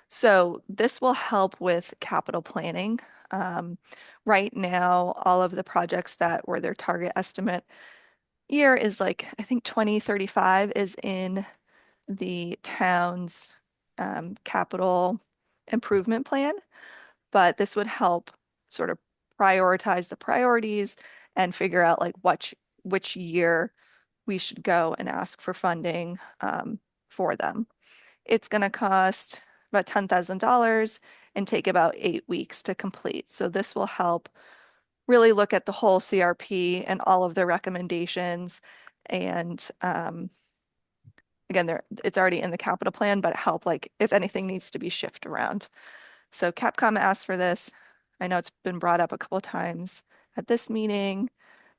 So this will help with capital planning. Right now, all of the projects that were their target estimate year is like, I think 2035 is in the town's capital improvement plan, but this would help sort of prioritize the priorities and figure out like which year we should go and ask for funding for them. It's going to cost about $10,000 and take about 8 weeks to complete. So this will help really look at the whole CRP and all of the recommendations. And again, it's already in the capital plan, but help like if anything needs to be shifted around. So Capcom asked for this. I know it's been brought up a couple of times at this meeting,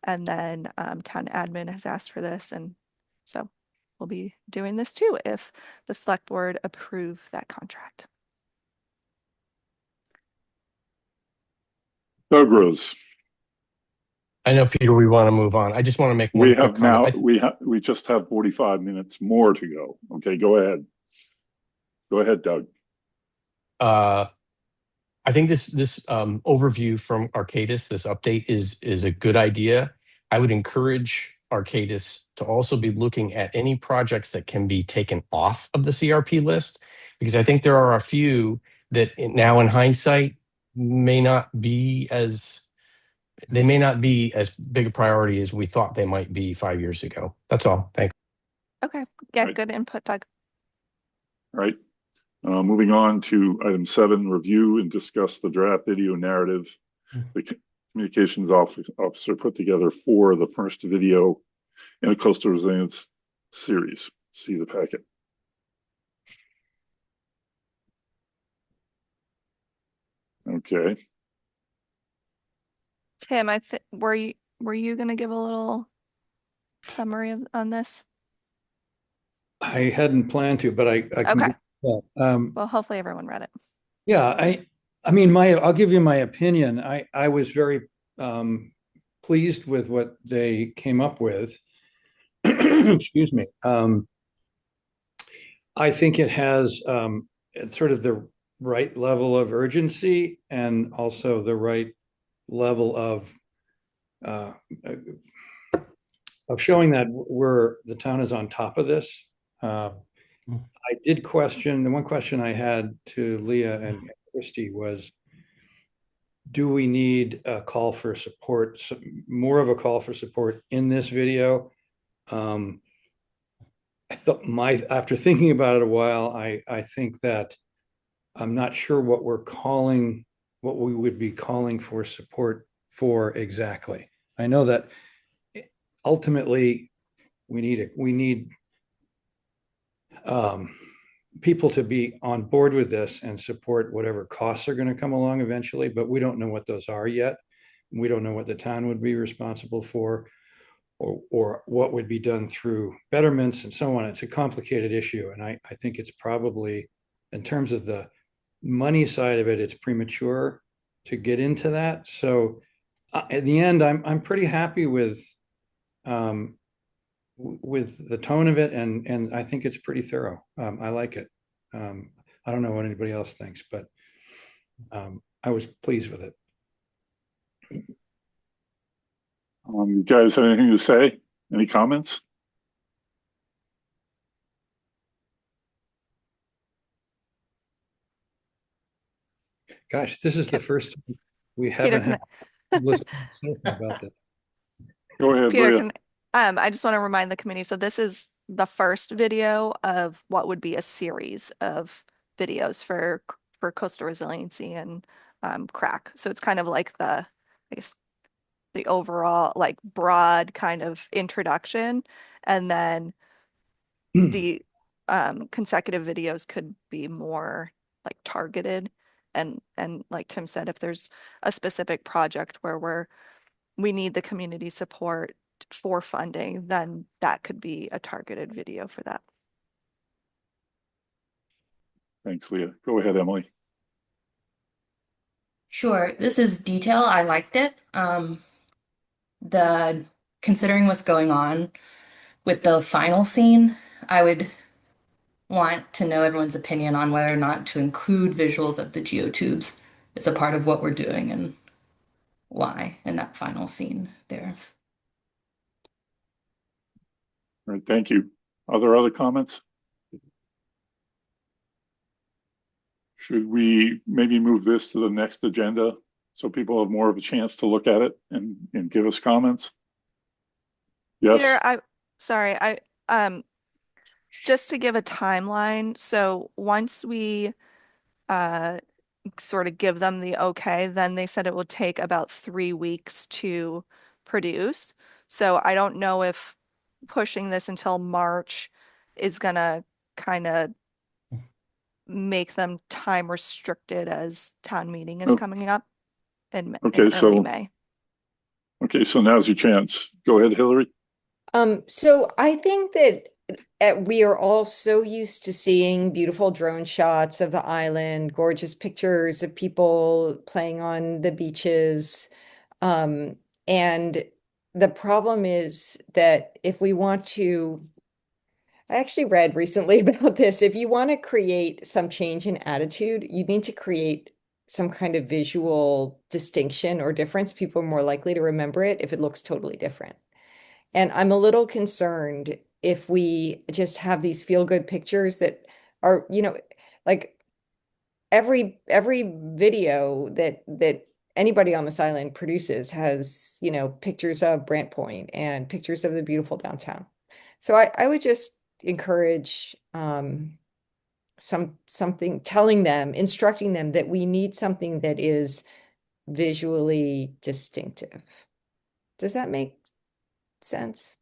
and then town admin has asked for this, and so we'll be doing this too if the select board approve that contract. Doug Rose. I know, Peter, we want to move on. I just want to make one We quick have now, comment. we just have 45 minutes more to go. Okay, go ahead. Go ahead, Doug. I think this overview from Arcadis, this update is a good idea. I would encourage Arcadis to also be looking at any projects that can be taken off of the CRP list, because I think there are a few that now in hindsight may not be as big a priority as we thought they might be 5 years ago. That's all. Thanks. Okay, yeah, Right. Good input, Doug. All right. Moving on to item 7, review and discuss the draft video narrative. The communications officer put together for the first video in a coastal resilience series. See the packet. Okay. Tim, were you going to give a little summary on this? I hadn't planned to, but I can Okay. do that. Well, hopefully everyone read it. Yeah, I mean, I'll give you my opinion. I was very pleased with what they came up with. Excuse me. I think it has sort of the right level of urgency and also the right level uh, of showing that the town is on top of this. I did question, the one question I had to Leah and Christy was, do we need a call for support, more of a call for support in this video? I thought after thinking about it a while, I think that I'm not sure what we would be calling for support for exactly. I know that ultimately we need people to be on board with this and support whatever costs are going to come along eventually, but we don't know what those are yet. We don't know what the town would be responsible for, or what would be done through betterments and so on. It's a complicated issue. And I think it's probably, in terms of the money side of it, it's premature to get into that. So at the end, I'm pretty happy with the tone of it, and I think it's pretty thorough. I like it. I don't know what anybody else thinks, but I was pleased with it. You guys have anything to say? Any comments? Gosh, this is the first time we Peter, haven't can had listeners about this. Go ahead, Peter, Leah. I just want to remind the committee, so this is the first video of what would be a series of videos for coastal resiliency and crack. So it's kind of like I guess the overall like broad kind of introduction, and then the consecutive videos could be more like targeted, and like Tim said, if there's a specific project where we need the community support for funding, then that could be a targeted video for that. Thanks, Leah. Go ahead, Emily. Sure, this is detail. I liked it. The considering what's going on with the final scene, I would want to know everyone's opinion on whether or not to include visuals of the geotubes as a part of what we're doing and why in that final scene there. All right, thank you. Are there other comments? Should we maybe move this to the next agenda so people have more of a chance to look at it and give us comments? Yes. Peter, just to give a timeline. So once we sort of give them the okay, then they said it will take about 3 weeks to produce. So I don't know if pushing this until March is gonna kind of make them time restricted as town meeting is Oh. coming up in Okay, early so May. okay, so now's your chance. Go ahead, Hillary. So I think that we are all so used to seeing beautiful drone shots of the island, gorgeous pictures of people playing on the beaches. And the problem is that if we want to, I actually read recently about this, if you want to create some change in attitude, you need to create some kind of visual distinction or difference. People are more likely to remember it if it looks totally different. And I'm a little concerned if we just have these feel-good pictures that are, like every video that anybody on this island produces has, pictures of Brant Point and pictures of the beautiful downtown. So I would just encourage something, telling them, instructing them that we need something that is visually distinctive. Does that make sense?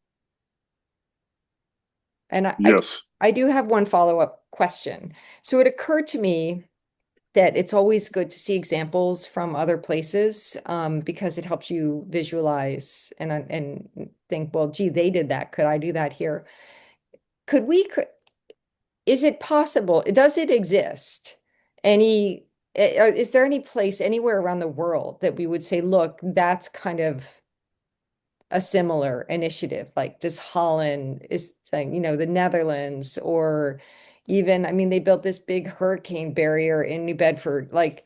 And Yes. I do have one follow-up question. So it occurred to me that it's always good to see examples from other places because it helps you visualize and think, well, gee, they did that. Could I do that here? Is it possible? Does it exist? Is there any place anywhere around the world that we would say, look, that's kind of a similar initiative? Like, does Holland is saying, the Netherlands, or even, I mean, they built this big hurricane barrier in New Bedford. Like,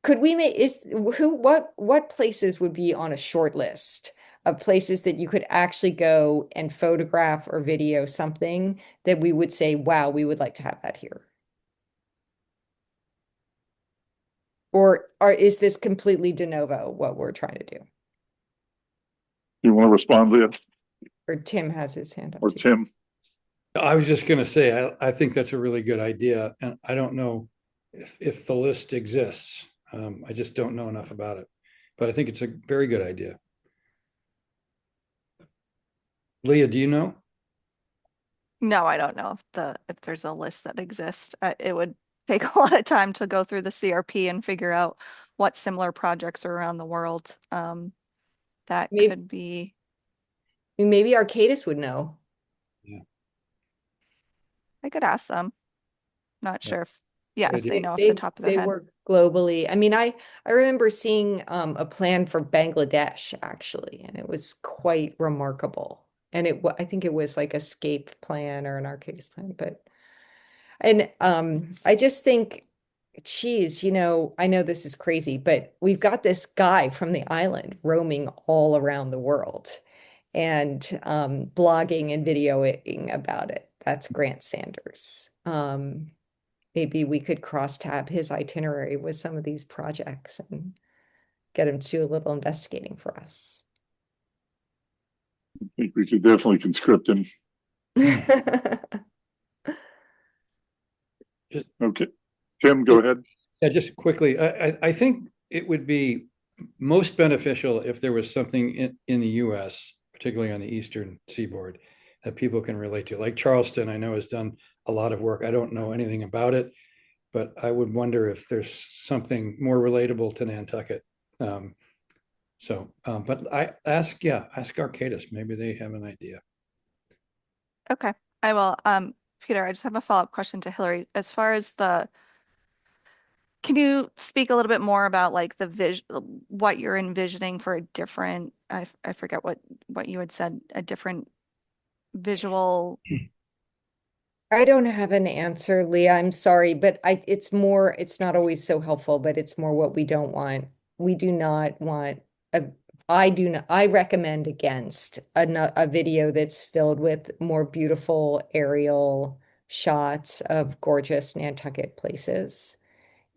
Could we make what places would be on a short list of places that you could actually go and photograph or video something that we would say, wow, we would like to have that here? Or is this completely de novo what we're trying to do? You want to respond, Leah, Or Tim has his hand up or too. Tim? I was just going to say, I think that's a really good idea. And I don't know if the list exists. I just don't know enough about it. But I think it's a very good idea. Leah, do you know? No, I don't know if there's a list that exists. It would take a lot of time to go through the CRP and figure out what similar projects are around the world. That Maybe- could be. Maybe Arcadis would know. I could ask them. Not Yeah. sure if, yes, idea. they know off the top of their They head. work globally. I mean, I remember seeing a plan for Bangladesh actually, and it was quite remarkable. And I think it was like a SCAPE plan or an Arcadis plan, but I just think, geez, I know this is crazy, but we've got this guy from the island roaming all around the world and blogging and videoing about it. That's Grant Sanders. Maybe we could cross-tab his itinerary with some of these projects and get him to do a little investigating for us. I think we could definitely conscript him. Okay. Tim, go ahead. Yeah, just quickly, I think it would be most beneficial if there was something in the US, particularly on the Eastern Seaboard, that people can relate to. Like Charleston, I know has done a lot of work. I don't know anything about it, but I would wonder if there's something more relatable to Nantucket. But ask Arcadis, maybe they have an idea. Okay, I will. Peter, I just have a follow-up question to Hillary. As far as can you speak a little bit more about like what you're envisioning for a different, I forget what you had said, a different visual. I don't have an answer, Leah. I'm sorry, but it's not always so helpful, but it's more what we don't want. We do not want I recommend against a video that's filled with more beautiful aerial shots of gorgeous Nantucket places.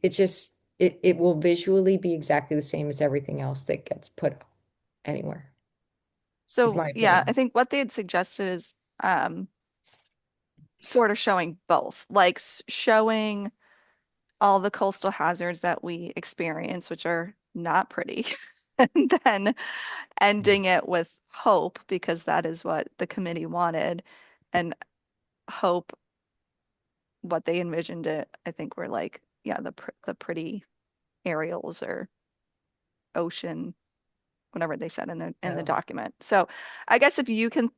It will visually be exactly the same as everything else that gets put up anywhere. So my yeah, opinion. I think what they had suggested is sort of showing both, like showing all the coastal hazards that we experience, which are not pretty, and then ending it with hope, because that is what the committee wanted, and hope, what they envisioned it, I think were like, yeah, the pretty aerials or ocean, whatever they said in the document. So I guess if you can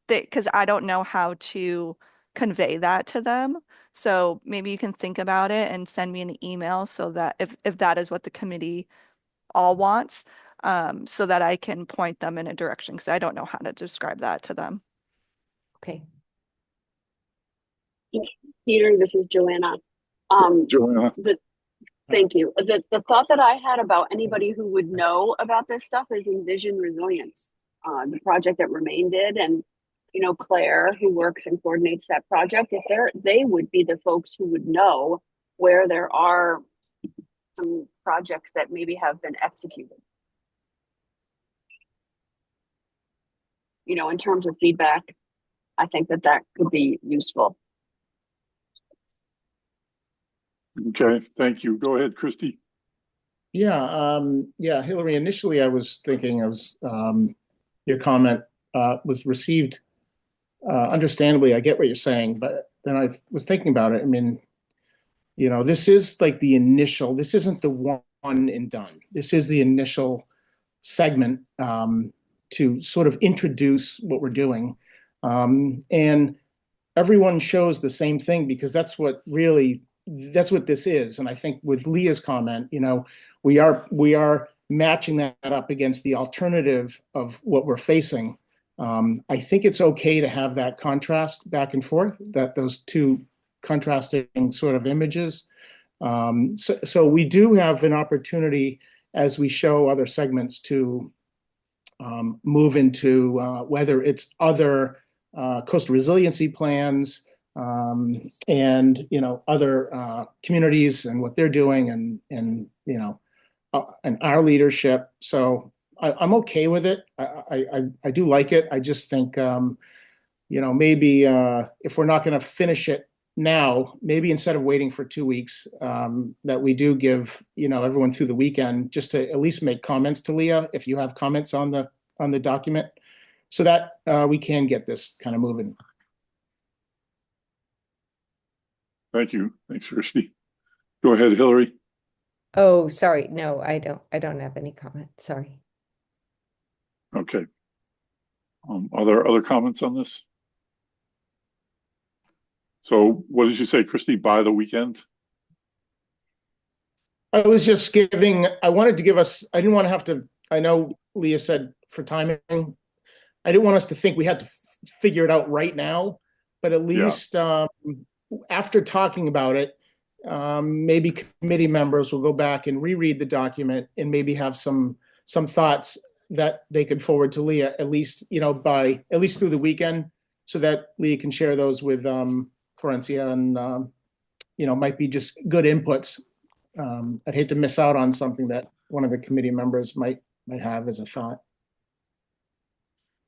because I don't know how to convey that to them. So maybe you can think about it and send me an email so that if that is what the committee all wants, so that I can point them in a direction, because I don't know how to describe that to them. Okay. Peter, this is Joanna. Joanna. Thank you. The thought that I had about anybody who would know about this stuff is Envision Resilience, the project that Remain did, and Claire, who works and coordinates that project. If they would be the folks who would know where there are some projects that maybe have been executed. In terms of feedback, I think that could be useful. Okay, thank you. Go ahead, Christy. Yeah, Hillary, initially I was thinking of your comment was received understandably. I get what you're saying, but then I was thinking about it. I mean, this is like the initial, this isn't the one and done. This is the initial segment to sort of introduce what we're doing. And everyone shows the same thing, because that's what this is. And I think with Leah's comment, we are matching that up against the alternative of what we're facing. I think it's okay to have that contrast back and forth, that those two contrasting sort of images. So we do have an opportunity as we show other segments to move into whether it's other coastal resiliency plans and other communities and what they're doing and our leadership. So I'm okay with it. I do like it. I just think maybe if we're not going to finish it now, maybe instead of waiting for 2 weeks, that we do give everyone through the weekend just to at least make comments to Leah if you have comments on the document, so that we can get this kind of moving. Thank you. Thanks, Christy. Go ahead, Hillary. Oh, sorry. No, I don't have any comment. Sorry. Okay. Are there other comments on this? So what did you say, Christy, by the weekend? I was just giving, I wanted to give us, I didn't want to have to, I know Leah said for timing, I didn't want us to think we had to figure it out right now, but at least after talking about it, maybe committee members will go back and reread the document and maybe have some thoughts that they could forward to Leah, at least, at least through the weekend, so that Leah can share those with Florencia and, might be just good inputs. I'd hate to miss out on something that one of the committee members might have as a thought.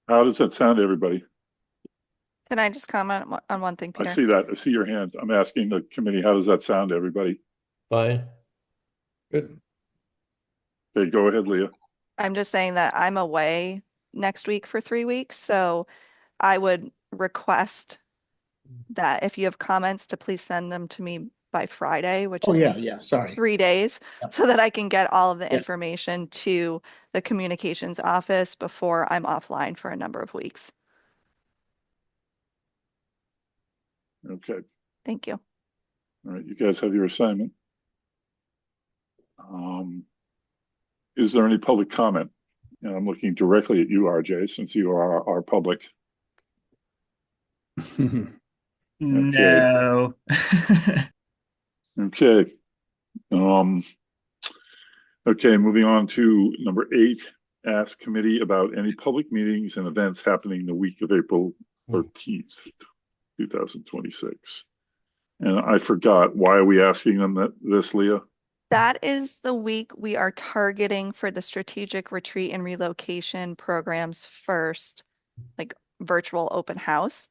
How does that sound to everybody? Can I just comment on one thing, Peter? I see that. I see your hands. I'm asking the committee, how does that sound to everybody? Fine. Good. Okay, go ahead, Leah. I'm just saying that I'm away next week for 3 weeks, so I would request that if you have comments to please send them to me by Friday, which is in sorry. 3 days, Yep. so that I can get all of the Yeah. information to the communications office before I'm offline for a number of weeks. Okay. Thank you. All right, you guys have your assignment. Is there any public comment? And I'm looking directly at you, RJ, since you are our public. No. Okay. Okay, moving on to number 8, ask committee about any public meetings and events happening the week of April 13th, 2026. And I forgot, why are we asking them this, Leah? That is the week we are targeting for the strategic retreat and relocation programs first, like virtual open house.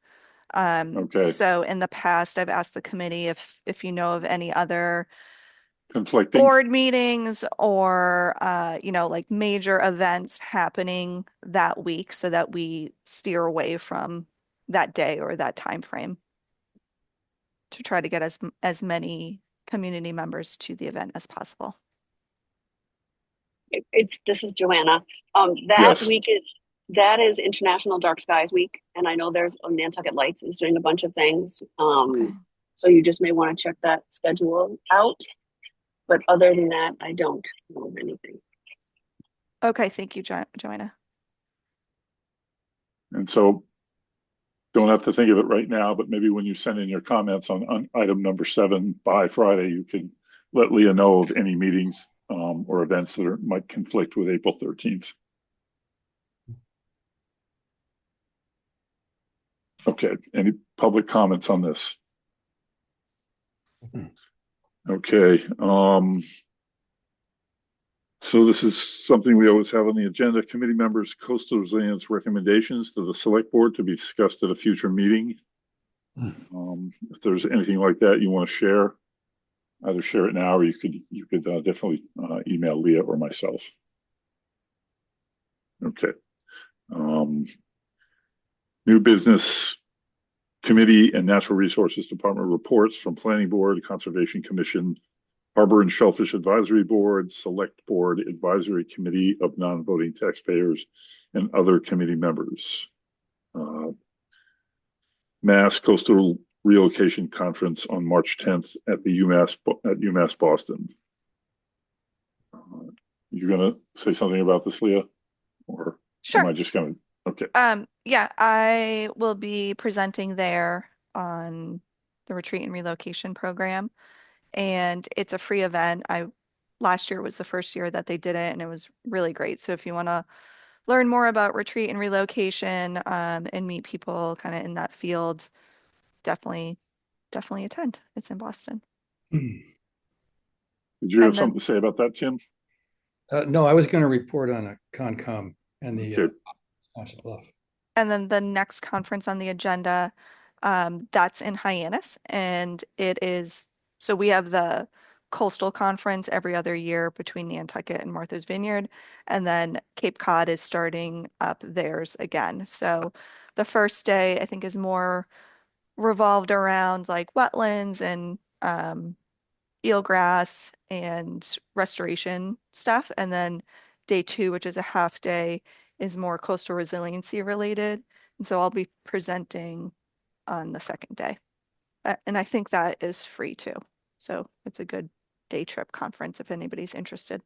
Okay. So in the past, I've asked the committee if you know of any other Conflicting. board meetings or like major events happening that week, so that we steer away from that day or that time frame to try to get as many community members to the event as possible. This is Joanna. Yes. That is International Dark Skies Week, and I know there's Nantucket Lights is doing a bunch of things. Okay. So you just may want to check that schedule out. But other than that, I don't know of anything. Okay, thank you, Joanna. And so don't have to think of it right now, but maybe when you send in your comments on item number 7 by Friday, you can let Leah know of any meetings or events that might conflict with April 13th. Okay, any public comments on this? Okay, so this is something we always have on the agenda. Committee members' coastal resilience recommendations to the select board to be discussed at a future meeting. If there's anything like that you want to share, either share it now or you could definitely email Leah or myself. Okay. New business committee and natural resources department reports from Planning Board, Conservation Commission, Harbor and Shellfish Advisory Board, Select Board Advisory Committee of Non-Voting Taxpayers, and other committee members. Mass Coastal Relocation Conference on March 10th at the UMass Boston. You're gonna say something about this, Leah, or Sure. am I just gonna? Okay. Yeah, I will be presenting there on the retreat and relocation program. and it's a free event. Last year was the first year that they did it, and it was really great. So if you want to learn more about retreat and relocation, and meet people kind of in that field, definitely attend. It's in Boston. Did you have And then- something to say about that, Tim? No, I was going to report on a Concom and the Okay. Wisconsin Bluff. And then the next conference on the agenda, that's in Hyannis, and so we have the Coastal Conference every other year between Nantucket and Martha's Vineyard, and then Cape Cod is starting up theirs again. So the first day, I think, is more revolved around like wetlands and eelgrass and restoration stuff. And then day 2, which is a half day, is more coastal resiliency related. And so I'll be presenting on the second day. And I think that is free too. So it's a good day trip conference if anybody's interested.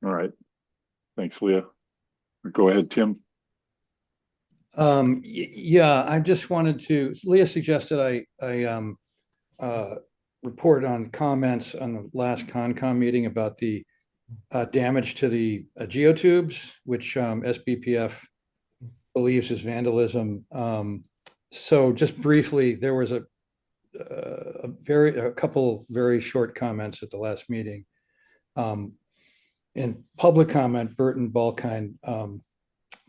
All right. Thanks, Leah. Go ahead, Tim. Yeah, I just wanted to, Leah suggested I report on comments on the last Concom meeting about the damage to the geotubes, which SBPF believes is vandalism. So just briefly, there was a couple very short comments at the last meeting. In public comment, Burton Balkine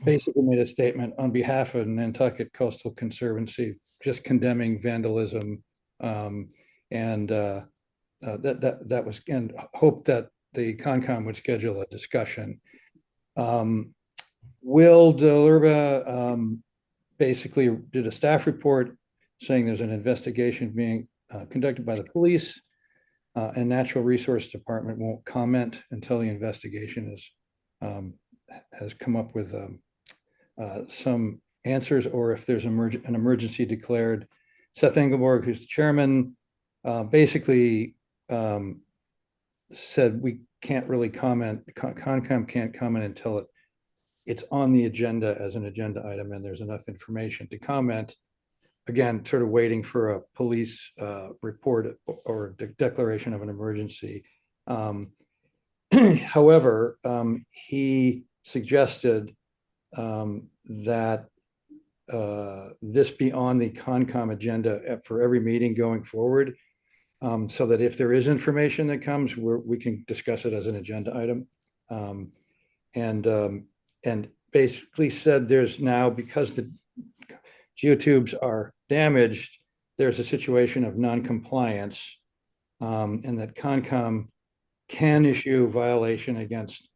basically made a statement on behalf of Nantucket Coastal Conservancy, just condemning vandalism, and that was, and hoped that the Concom would schedule a discussion. Will Delurba basically did a staff report saying there's an investigation being conducted by the police, and Natural Resource Department won't comment until the investigation has come up with some answers, or if there's an emergency declared. Seth Engelborg, who's the chairman, basically said we can't really comment. Concom can't comment until it's on the agenda as an agenda item and there's enough information to comment. Again, sort of waiting for a police report or declaration of an emergency. However, he suggested that this be on the Concom agenda for every meeting going forward, so that if there is information that comes, we can discuss it as an agenda item. And basically said there's now, because the geotubes are damaged, there's a situation of non-compliance, and that Concom can issue violation against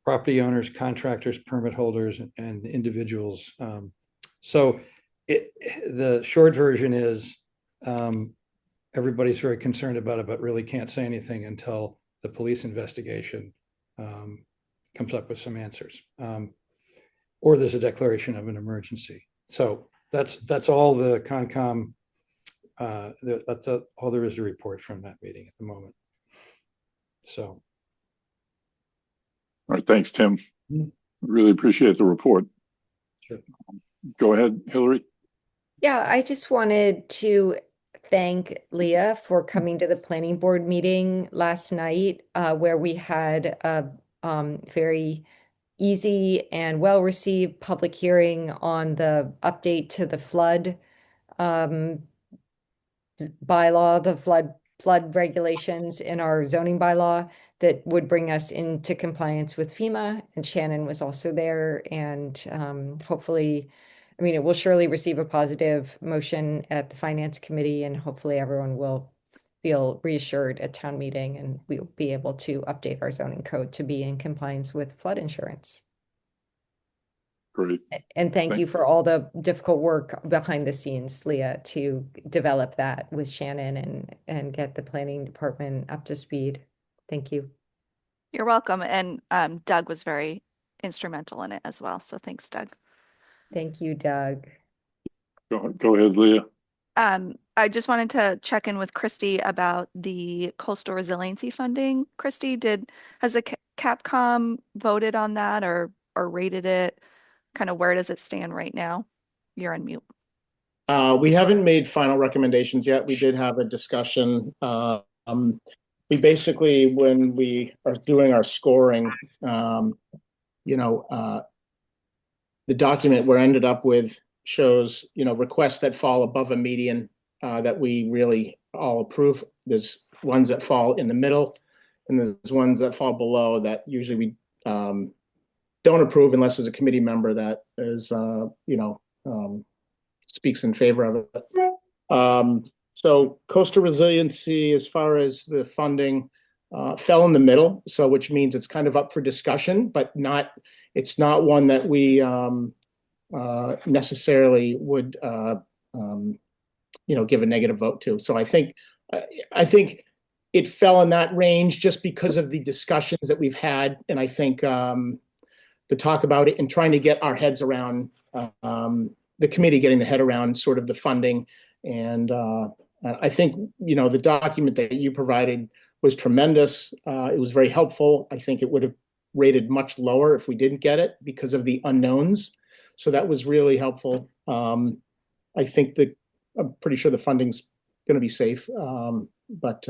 property owners, contractors, permit holders, and individuals. So the short version is everybody's very concerned about it, but really can't say anything until the police investigation comes up with some answers, or there's a declaration of an emergency. So that's all the Concom. That's all there is to report from that meeting at the moment. So. All right, thanks, Tim. Mhm. Really appreciate the report. Sure. Go ahead, Hillary. Yeah, I just wanted to thank Leah for coming to the planning board meeting last night, where we had a very easy and well-received public hearing on the update to the flood bylaw, the flood regulations in our zoning bylaw that would bring us into compliance with FEMA. And Shannon was also there, and hopefully, I mean, it will surely receive a positive motion at the Finance Committee, and hopefully everyone will feel reassured at town meeting, and we'll be able to update our zoning code to be in compliance with flood insurance. Great. And thank you Thanks. for all the difficult work behind the scenes, Leah, to develop that with Shannon and get the planning department up to speed. Thank you. You're welcome. And Doug was very instrumental in it as well. So thanks, Doug. Thank you, Doug. Go ahead, Leah. I just wanted to check in with Christy about the coastal resiliency funding. Christy, has the Capcom voted on that or rated it? Kind of where does it stand right now? You're on mute. We haven't made final recommendations yet. We did have a discussion. We basically, when we are doing our scoring, you know, the document we're ended up with shows, you know, requests that fall above a median that we really all approve. There's ones that fall in the middle, and there's ones that fall below that usually we don't approve unless there's a committee member that is, you know, speaks in favor of it. So coastal resiliency, as far as the funding, fell in the middle. So which means it's kind of up for discussion, but it's not one that we necessarily would, you know, give a negative vote to. So I think it fell in that range just because of the discussions that we've had, and I think the talk about it and trying to get our heads around the committee getting the head around sort of the funding. And I think, you know, the document that you provided was tremendous. It was very helpful. I think it would have rated much lower if we didn't get it because of the unknowns. So that was really helpful. I think I'm pretty sure the funding's going to be safe, but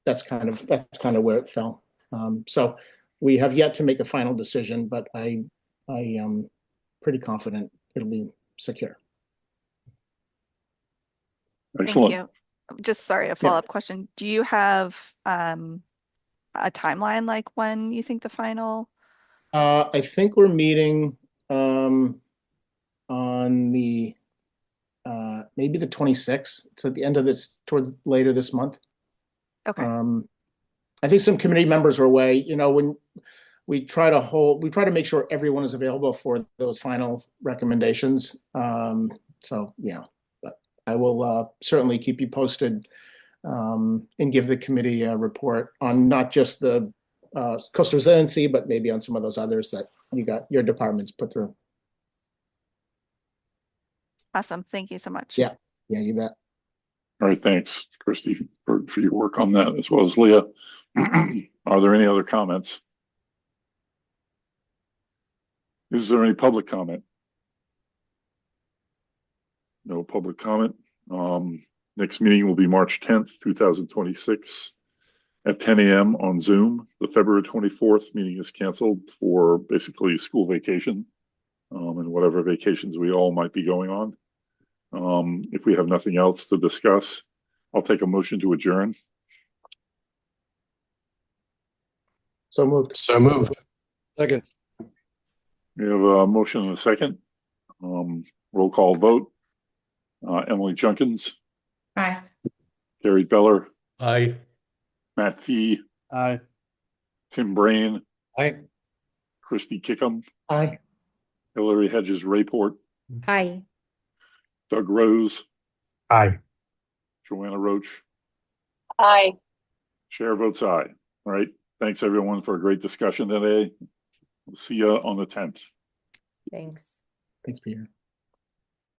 that's kind of where it fell. So we have yet to make a final decision, but I am pretty confident it'll be secure. Excellent. Thank you. Just sorry, a follow-up question. Do you have a timeline, like when you think the final? I think we're meeting on the maybe the 26th. It's at the end of towards later this month. Okay. I think some committee members are away. You know, when we try to make sure everyone is available for those final recommendations. So yeah, but I will certainly keep you posted and give the committee a report on not just the coastal resiliency, but maybe on some of those others that your departments put through. Awesome. Thank you so much. Yeah, you bet. All right, thanks, Christy, for your work on that, as well as Leah. Are there any other comments? Is there any public comment? No public comment. Next meeting will be March 10th, 2026 at 10 a.m. on Zoom. The February 24th meeting is canceled for basically school vacation and whatever vacations we all might be going on. If we have nothing else to discuss, I'll take a motion to adjourn. So moved. So moved. Second. We have a motion and a second. Roll call vote. Emily Junkins, Aye. Gary Beller, Aye. Matt Fee, Aye. Tim Brain, Aye. Christy Kickham, Aye. Hillary Hedges Rayport, Hi. Doug Rose, Aye. Joanna Roach. Aye. Chair votes aye. All right. Thanks everyone for a great discussion today. We'll see you on the 10th. Thanks. Thanks, Peter.